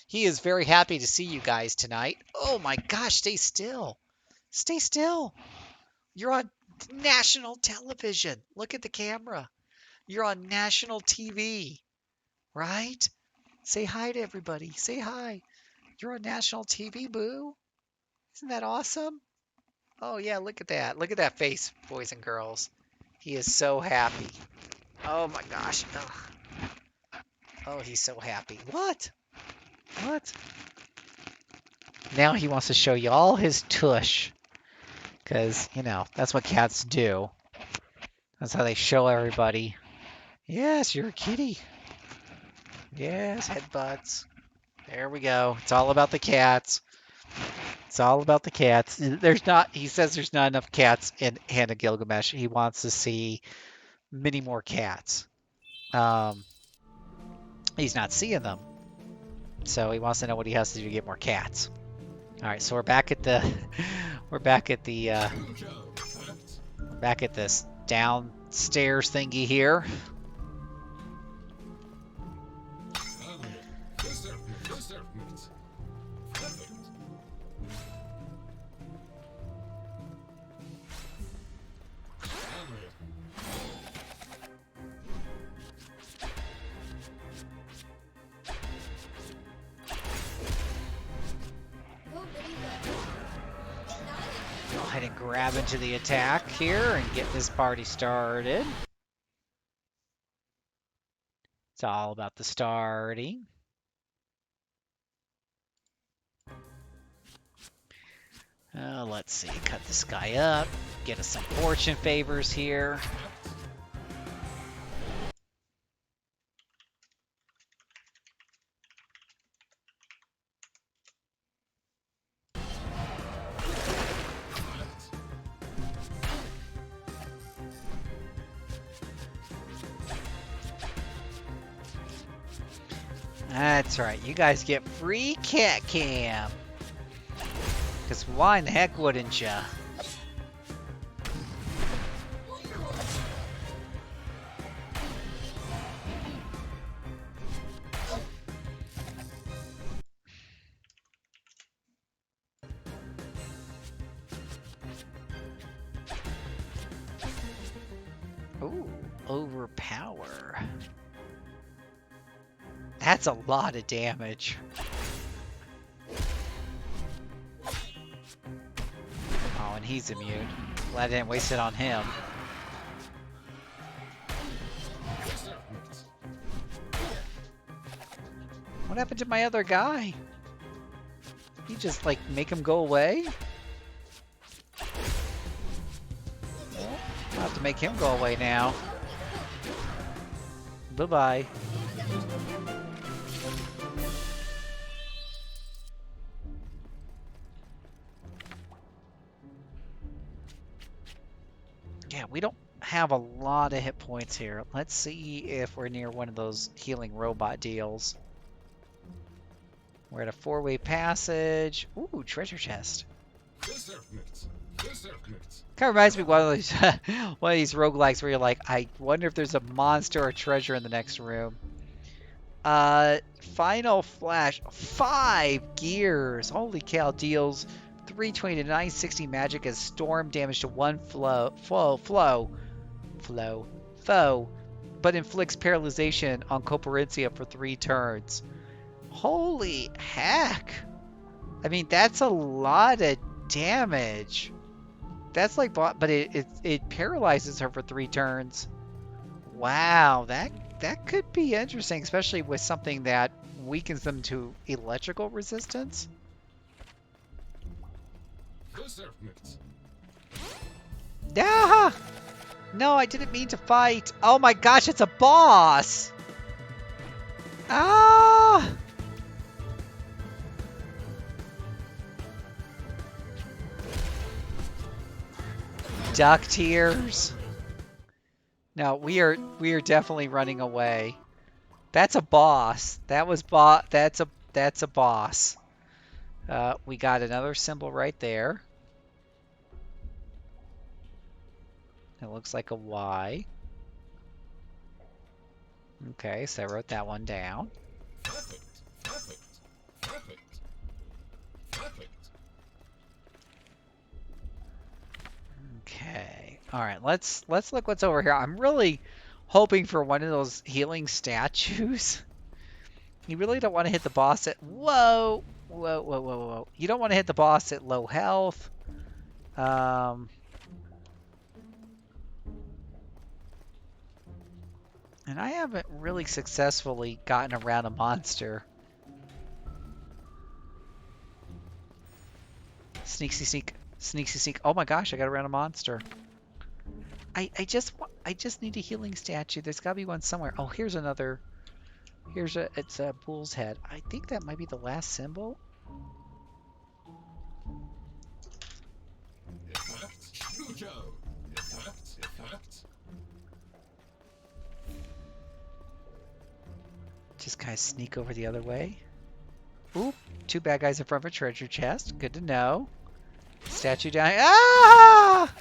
He is very happy to see you guys tonight. Oh my gosh, stay still. Stay still. You're on national television. Look at the camera. You're on national TV, right? Say hi to everybody. Say hi. You're on national TV, boo. Isn't that awesome? Oh, yeah, look at that. Look at that face, boys and girls. He is so happy. Oh, my gosh. Ugh. Oh, he's so happy. What? What? Now he wants to show you all his tush. Because, you know, that's what cats do. That's how they show everybody. Yes, you're a kitty. Yes, headbutts. There we go. It's all about the cats. It's all about the cats. There's not, he says there's not enough cats in Hand of Gilgamesh. He wants to see many more cats. He's not seeing them. So he wants to know what he has to do to get more cats. All right, so we're back at the, we're back at this downstairs thingy here. Go ahead and grab into the attack here and get this party started. It's all about the starting. Let's see, cut this guy up, get us some fortune favors here. That's right, you guys get free cat cam. Because why in the heck wouldn't ya? Ooh, overpower. That's a lot of damage. Oh, and he's immune. Glad I didn't waste it on him. What happened to my other guy? You just, like, make him go away? Well, I'll have to make him go away now. Bye-bye. Yeah, we don't have a lot of hit points here. Let's see if we're near one of those healing robot deals. We're at a four-way passage. Ooh, treasure chest. Kind of reminds me of one of these, one of these roguelikes where you're like, I wonder if there's a monster or treasure in the next room. Final flash. 5 gears. Holy cow, deals 320 to 960 magic as storm damage to one foe, but inflicts paralyzation on Coperencia for 3 turns. Holy heck! I mean, that's a lot of damage. That's like, but it paralyzes her for 3 turns. Wow, that could be interesting, especially with something that weakens them to electrical resistance. Ah! No, I didn't mean to fight. Oh my gosh, it's a boss! Ah! Duck tears. No, we are definitely running away. That's a boss. That's a boss. We got another symbol right there. It looks like a Y. Okay, so I wrote that one down. Perfect. Perfect. Perfect. Perfect. Okay. All right, let's look what's over here. I'm really hoping for one of those healing statues. You really don't want to hit the boss at whoa, whoa, whoa, whoa, whoa. You don't want to hit the boss at low health. And I haven't really successfully gotten around a monster. Sneaky sneak, sneaky sneak. Oh my gosh, I got around a monster. I just need a healing statue. There's got to be one somewhere. Oh, here's another. It's a bull's head. I think that might be the last symbol. Effect. Lujo. Effect. Effect. Just kind of sneak over the other way. Oop, 2 bad guys in front of a treasure chest. Good to know. Statue down. Ah!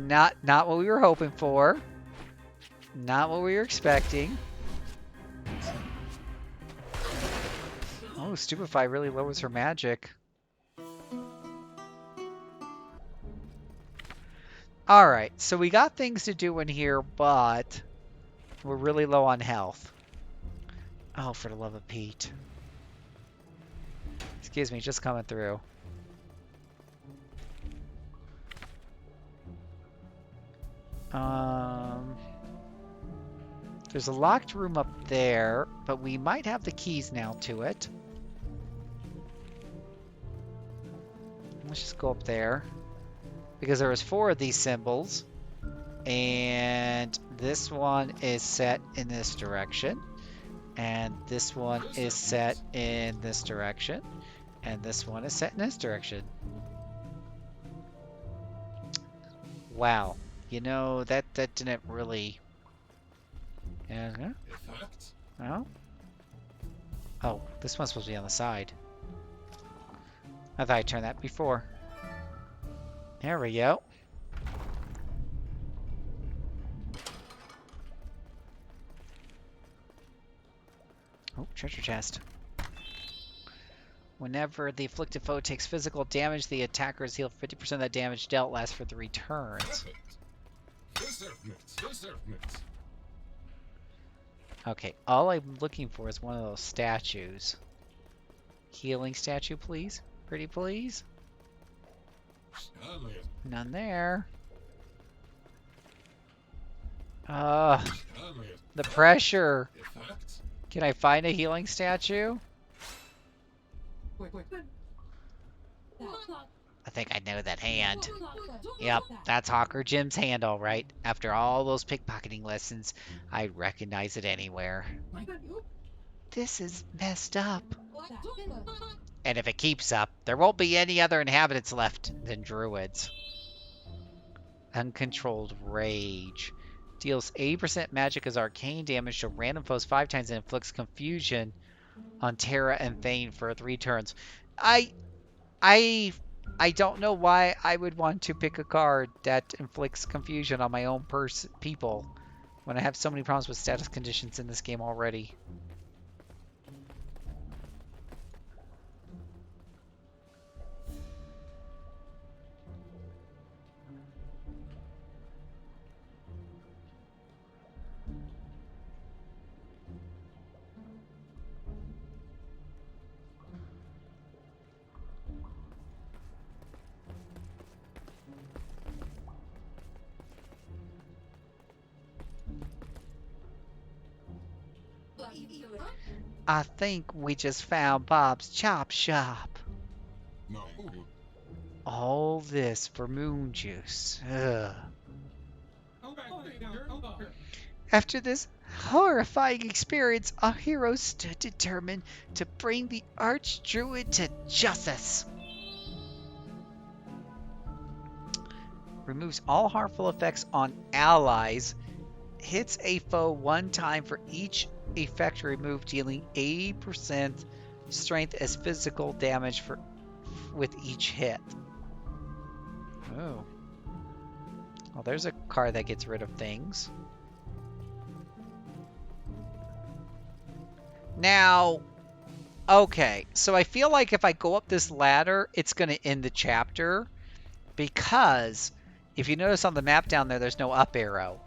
Not what we were hoping for. Not what we were expecting. Oh, Stupefy really lowers her magic. Alright, so we got things to do in here, but we're really low on health. Oh, for the love of Pete. Excuse me, just coming through. There's a locked room up there, but we might have the keys now to it. Let's just go up there. Because there was 4 of these symbols. And this one is set in this direction. And this one is set in this direction. And this one is set in this direction. Wow. You know, that didn't really... Effect. No? Oh, this one's supposed to be on the side. I thought I turned that before. There we go. Oh, treasure chest. Whenever the afflicted foe takes physical damage, the attacker is healed 50% of that damage dealt lasts for 3 turns. Perfect. JCServant. JCServant. Okay, all I'm looking for is one of those statues. Healing statue, please. Pretty please. Scarlet. None there. Scarlet. The pressure. Effect. Can I find a healing statue? I think I know that hand. Yep, that's Hawker Jim's hand, all right. After all those pickpocketing lessons, I recognize it anywhere. This is messed up. And if it keeps up, there won't be any other inhabitants left than druids. Uncontrolled Rage. Deals 80% magic as arcane damage to random foes 5 times and inflicts confusion on Terra and Thane for 3 turns. I don't know why I would want to pick a card that inflicts confusion on my own people when I have so many problems with status conditions in this game already. I think we just found Bob's Chop Shop. No. All this for moon juice. Ugh. After this horrifying experience, our heroes stood determined to bring the Archdruid to justice. Removes all harmful effects on allies. Hits a foe 1 time for each effect removed, dealing 80% strength as physical damage with each hit. Oh. Well, there's a card that gets rid of things. Now, okay, so I feel like if I go up this ladder, it's going to end the chapter, because if you notice on the map down there, there's no up arrow.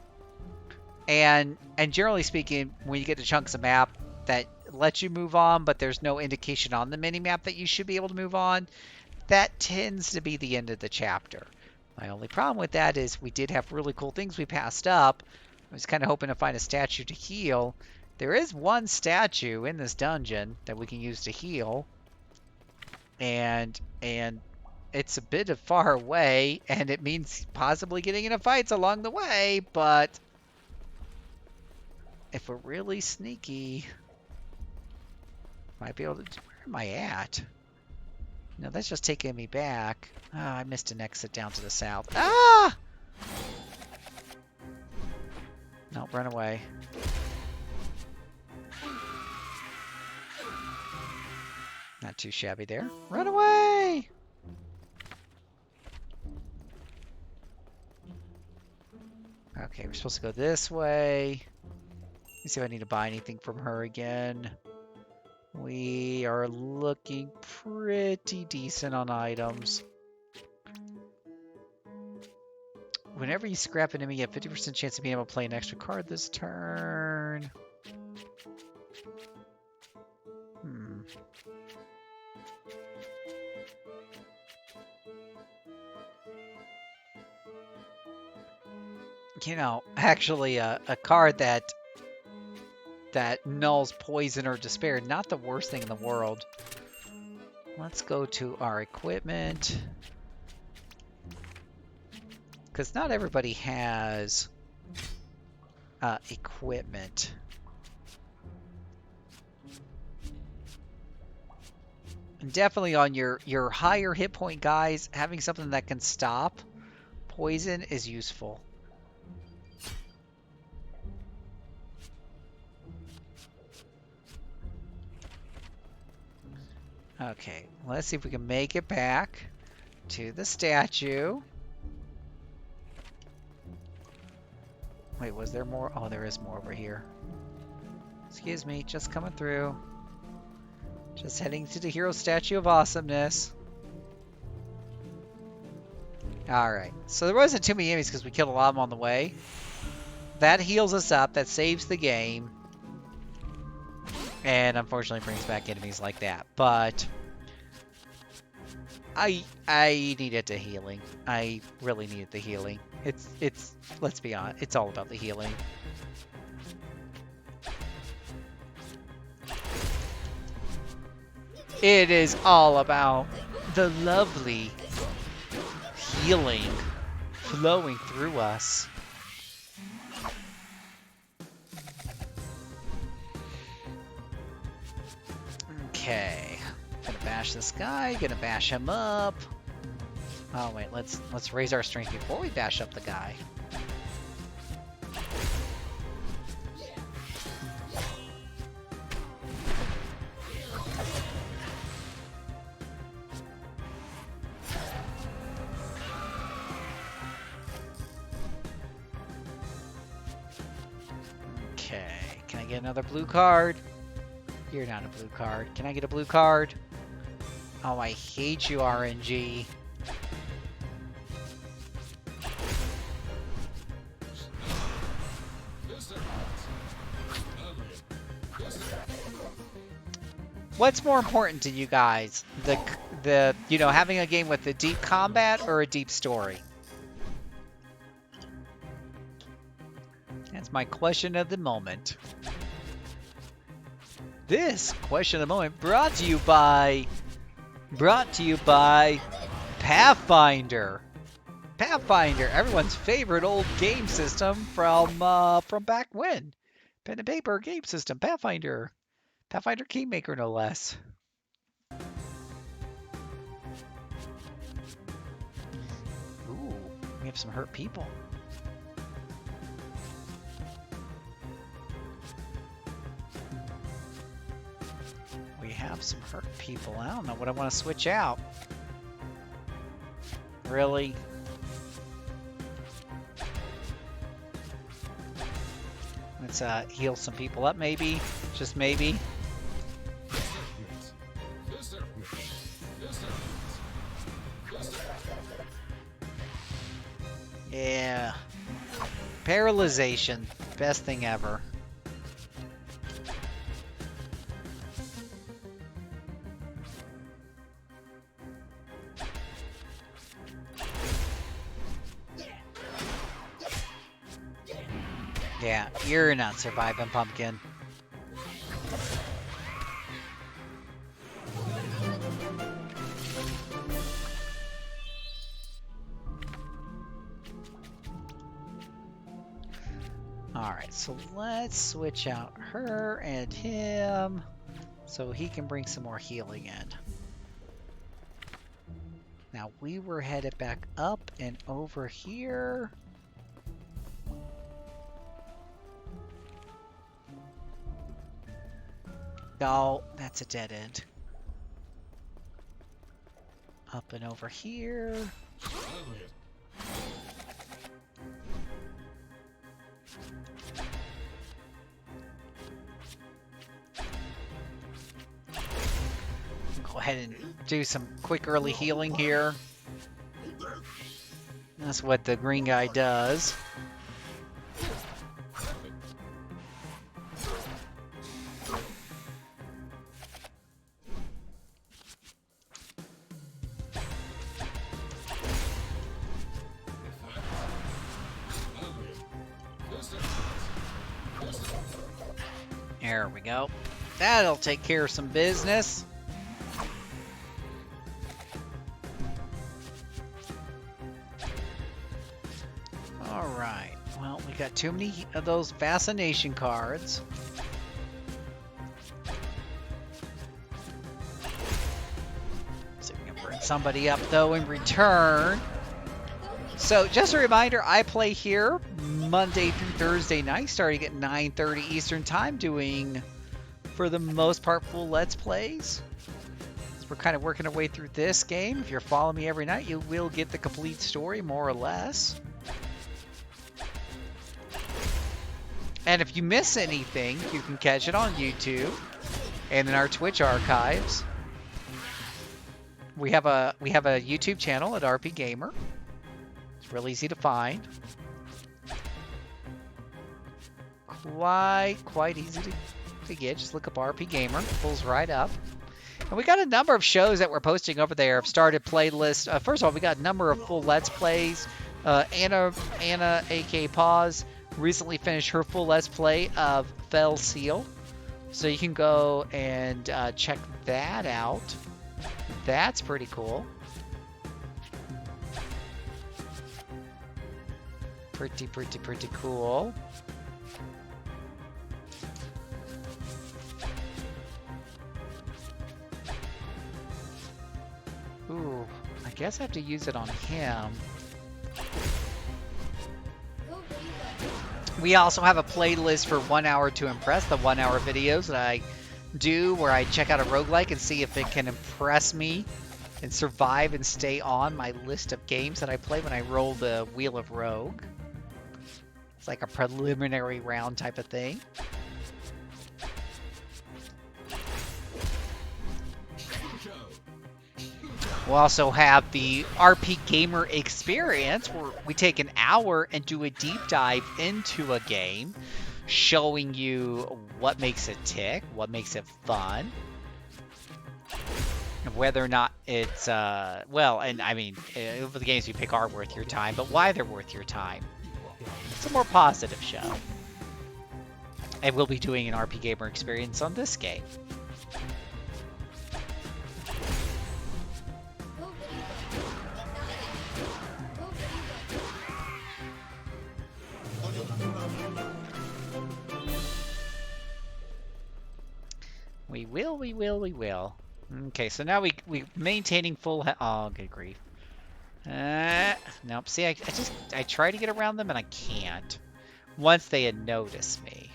And generally speaking, when you get to chunks of map that lets you move on, but there's no indication on the mini-map that you should be able to move on, that tends to be the end of the chapter. My only problem with that is we did have really cool things we passed up. I was kind of hoping to find a statue to heal. There is one statue in this dungeon that we can use to heal. And it's a bit of far away, and it means possibly getting into fights along the way, but if we're really sneaky, might be able to... Where am I at? No, that's just taking me back. Ah, I missed an exit down to the south. Ah! No, run away. Not too shabby there. Run away! Okay, we're supposed to go this way. Let me see if I need to buy anything from her again. We are looking pretty decent on items. Whenever you scrap an enemy, you have 50% chance of being able to play an extra card this turn. You know, actually a card that nulls poison or despair, not the worst thing in the world. Let's go to our equipment, because not everybody has equipment. And definitely on your higher hit point guys, having something that can stop poison is useful. Okay, let's see if we can make it back to the statue. Wait, was there more? Oh, there is more over here. Excuse me, just coming through. Just heading to the hero statue of awesomeness. Alright, so there wasn't too many enemies because we killed a lot of them on the way. That heals us up, that saves the game. And unfortunately brings back enemies like that. But I needed the healing. I really needed the healing. It's let's be honest, it's all about the healing. It is all about the lovely healing flowing through us. Okay, gonna bash this guy, gonna bash him up. Oh wait, let's raise our strength before we bash up the guy. Okay, can I get another blue card? You're not a blue card. Can I get a blue card? Oh, I hate you, RNG. What's more important to you guys? The you know, having a game with a deep combat or a deep story? That's my question of the moment. This question of the moment brought to you by Pathfinder. Pathfinder, everyone's favorite old game system from back when. Pen and paper game system, Pathfinder. Pathfinder Kingmaker, no less. Ooh, we have some hurt people. We have some hurt people. I don't know what I want to switch out. Really? Let's heal some people up, maybe. Just maybe. Yeah. Paralyzation. Best thing ever. Yeah, you're not surviving, Pumpkin. Alright, so let's switch out her and him so he can bring some more healing in. Now we were headed back up and over here. No, that's a dead end. Up and over here. Go ahead and do some quick early healing here. That's what the green guy does. There we go. That'll take care of some business. Alright, well, we got too many of those fascination cards. So we can bring somebody up, though, in return. So, just a reminder, I play here Monday through Thursday night, starting at 9:30 Eastern Time, doing, for the most part, full Let's Plays. So we're kind of working our way through this game. If you're following me every night, you will get the complete story, more or less. And if you miss anything, you can catch it on YouTube and in our Twitch archives. We have a YouTube channel at RP Gamer. It's real easy to find. Quite easy to get. Just look up RP Gamer. It pulls right up. And we got a number of shows that we're posting over there. I've started playlists. First of all, we got a number of full Let's Plays. Anna, aka Pause, recently finished her full Let's Play of Fell Seal. So you can go and check that out. That's pretty cool. Pretty cool. Ooh, I guess I have to use it on him. We also have a playlist for 1 Hour to Impress, the 1 hour videos that I do where I check out a roguelike and see if it can impress me and survive and stay on my list of games that I play when I roll the Wheel of Rogue. It's like a preliminary round type of thing. We'll also have the RP Gamer Experience, where we take an hour and do a deep dive into a game, showing you what makes it tick, what makes it fun, and whether or not it's, well, and I mean, the games we pick are worth your time, but why they're worth your time. It's a more positive show. And we'll be doing an RP Gamer Experience on this game. We will. Okay, so now we maintaining full oh, good grief. Nope, see, I try to get around them and I can't. Once they had noticed me.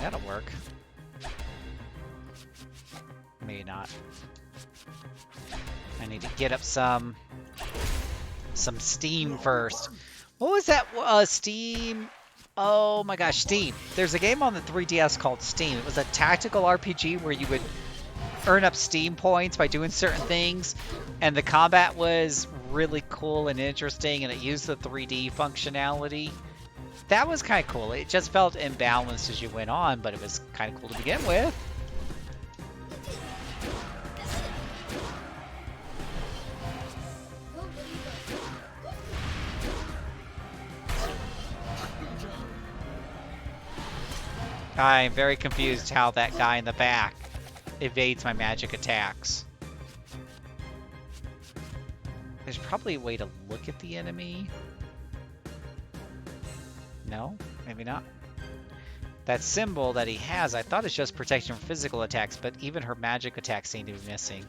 That'll work. Maybe not. I need to get up some steam first. What was that? Steam. Oh my gosh, Steam. There's a game on the 3DS called Steam. It was a tactical RPG where you would earn up Steam points by doing certain things, and the combat was really cool and interesting, and it used the 3D functionality. That was kind of cool. It just felt imbalanced as you went on, but it was kind of cool to begin with. I'm very confused how that guy in the back evades my magic attacks. There's probably a way to look at the enemy. No? Maybe not. That symbol that he has, I thought it's just protection from physical attacks, but even her magic attacks seem to be missing.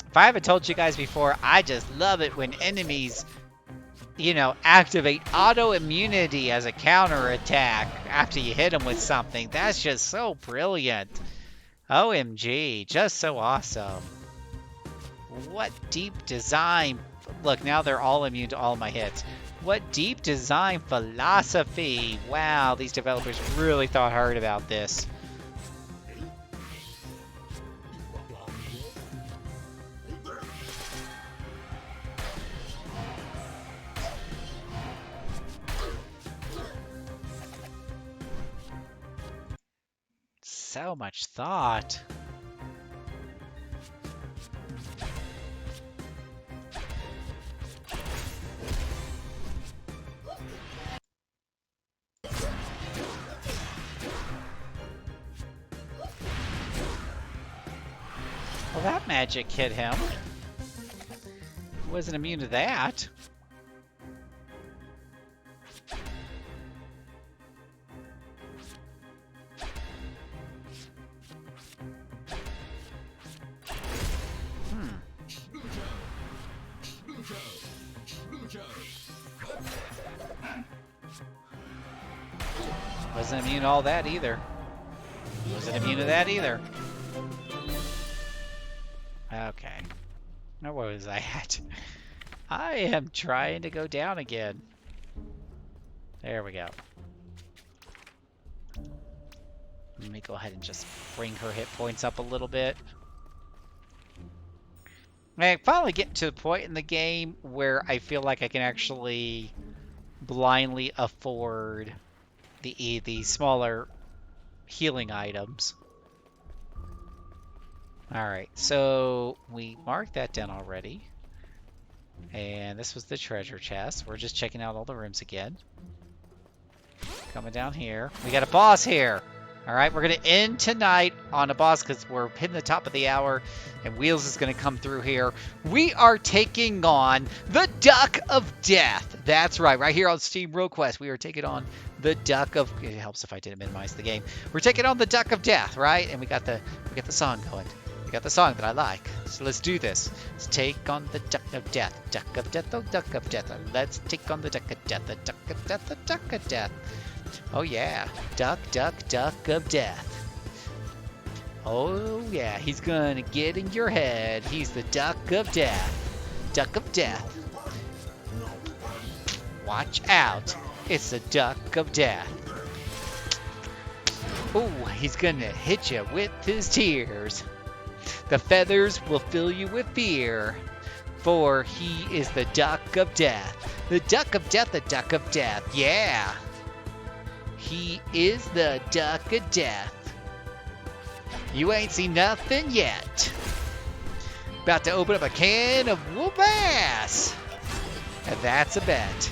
If I haven't told you guys before, I just love it when enemies, you know, activate auto-immunity as a counter-attack after you hit them with something. That's just so brilliant. OMG, just so awesome. What deep design. Look, now they're all immune to all my hits. What deep design philosophy. Wow, these developers really thought hard about this. So much thought. Well, that magic hit him. Wasn't immune to that. Wasn't immune to all that either. Wasn't immune to that either. Okay. Now where was I at? I am trying to go down again. There we go. Let me go ahead and just bring her hit points up a little bit. I finally get to the point in the game where I feel like I can actually blindly afford the smaller healing items. Alright, so we marked that down already. And this was the treasure chest. We're just checking out all the rooms again. Coming down here. We got a boss here! Alright, we're going to end tonight on a boss because we're hitting the top of the hour and Wheels is going to come through here. We are taking on the Duck of Death. That's right here on Steamworld Quest. We are taking on the Duck of... It helps if I didn't minimize the game. We're taking on the Duck of Death, right? And we got the song going. We got the song that I like. So let's do this. Let's take on the Duck of Death. Duck of Death, oh Duck of Death. Let's take on the Duck of Death. The Duck of Death, the Duck of Death. Oh yeah, Duck, Duck, Duck of Death. Oh yeah, he's gonna get in your head. He's the Duck of Death. Duck of Death. Watch out, it's the Duck of Death. Oh, he's gonna hit you with his tears. The feathers will fill you with fear, for he is the Duck of Death. The Duck of Death, the Duck of Death, yeah. He is the Duck of Death. You ain't seen nothing yet. About to open up a can of whoop ass. And that's a bet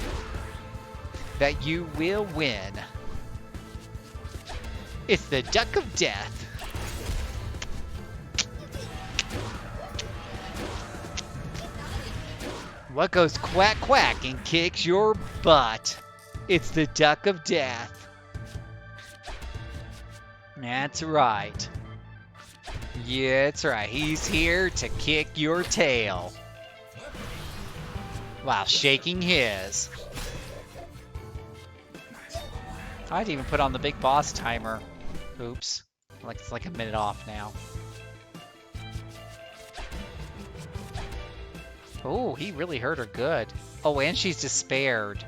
that you will win. It's the Duck of Death. What goes quack quack and kicks your butt? It's the Duck of Death. That's right. Yeah, that's right. He's here to kick your tail. While shaking his. I'd even put on the big boss timer. Oops. Like it's like a minute off now. Oh, he really hurt her good. Oh, and she's despaired.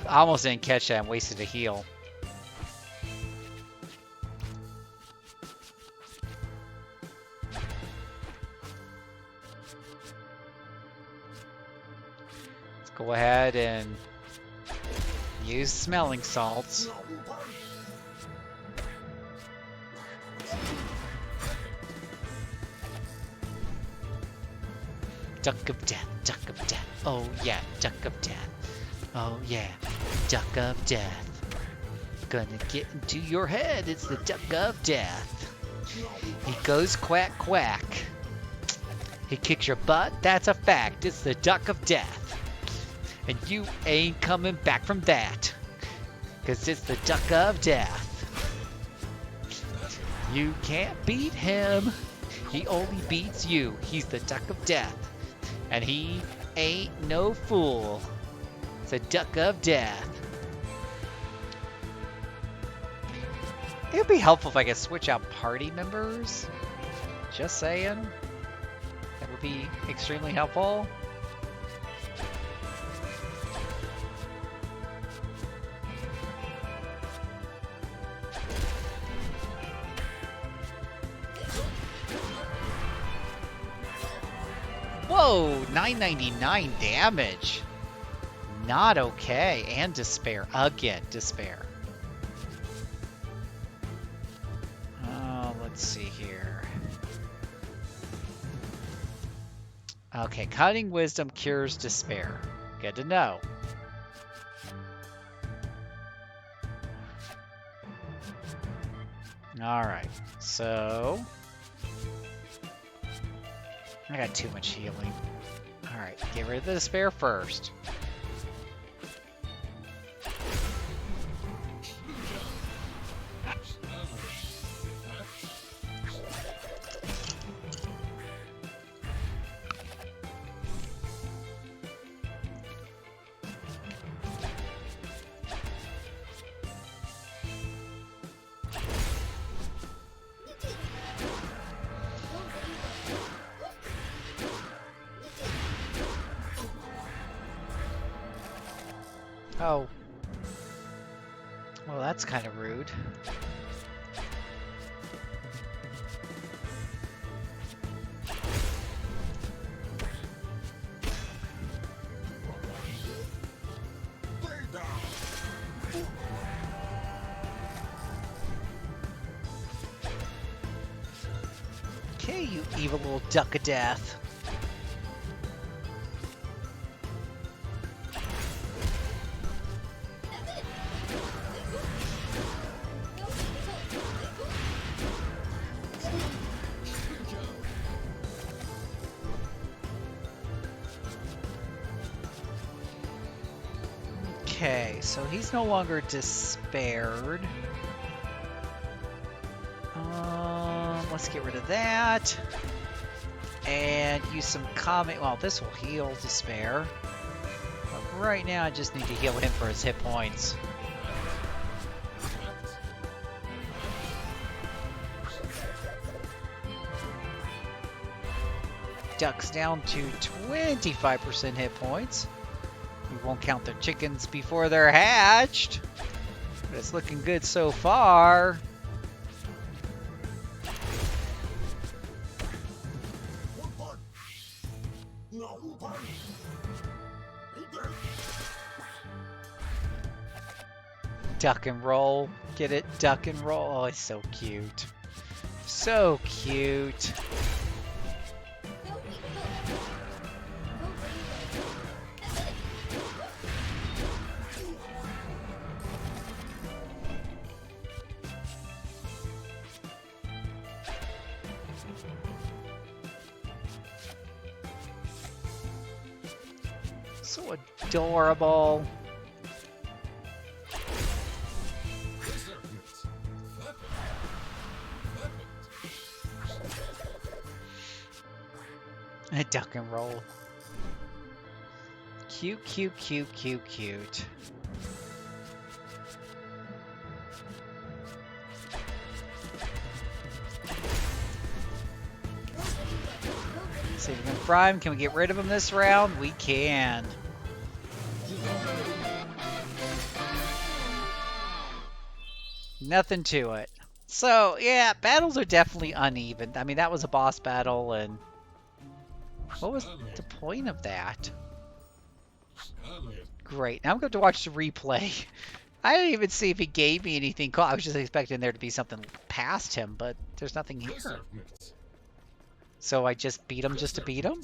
I almost didn't catch that and wasted a heal. Let's go ahead and use smelling salts. Duck of death, duck of death. Oh yeah, duck of death. Oh yeah, duck of death. Gonna get into your head, it's the duck of death. He goes quack quack. He kicks your butt, that's a fact. It's the duck of death. And you ain't coming back from that. 'Cause it's the duck of death. You can't beat him. He only beats you. He's the duck of death. And he ain't no fool. It's a duck of death. It would be helpful if I could switch out party members. Just saying. That would be extremely helpful. Whoa, 999 damage. Not okay. And despair. Again, despair. Oh, let's see here. Okay, cutting wisdom cures despair. Good to know. Alright, so... I got too much healing. Alright, get rid of the despair first. Oh. Well, that's kind of rude. Okay, you evil little duck of death. Okay, so he's no longer despaired. Let's get rid of that. And use some calming. Well, this will heal despair. But right now, I just need to heal him for his hit points. Duck's down to 25% hit points. We won't count the chickens before they're hatched. But it's looking good so far. Duck and roll. Get it? Duck and roll. Oh, it's so cute. So cute. So adorable. Duck and roll. Cute, cute, cute, cute, cute. See if we can fry him. Can we get rid of him this round? We can. Nothing to it. So, yeah, battles are definitely uneven. I mean, that was a boss battle, and what was the point of that? Great. Now I'm going to watch the replay. I didn't even see if he gave me anything cool. I was just expecting there to be something past him, but there's nothing here. So I just beat him just to beat him?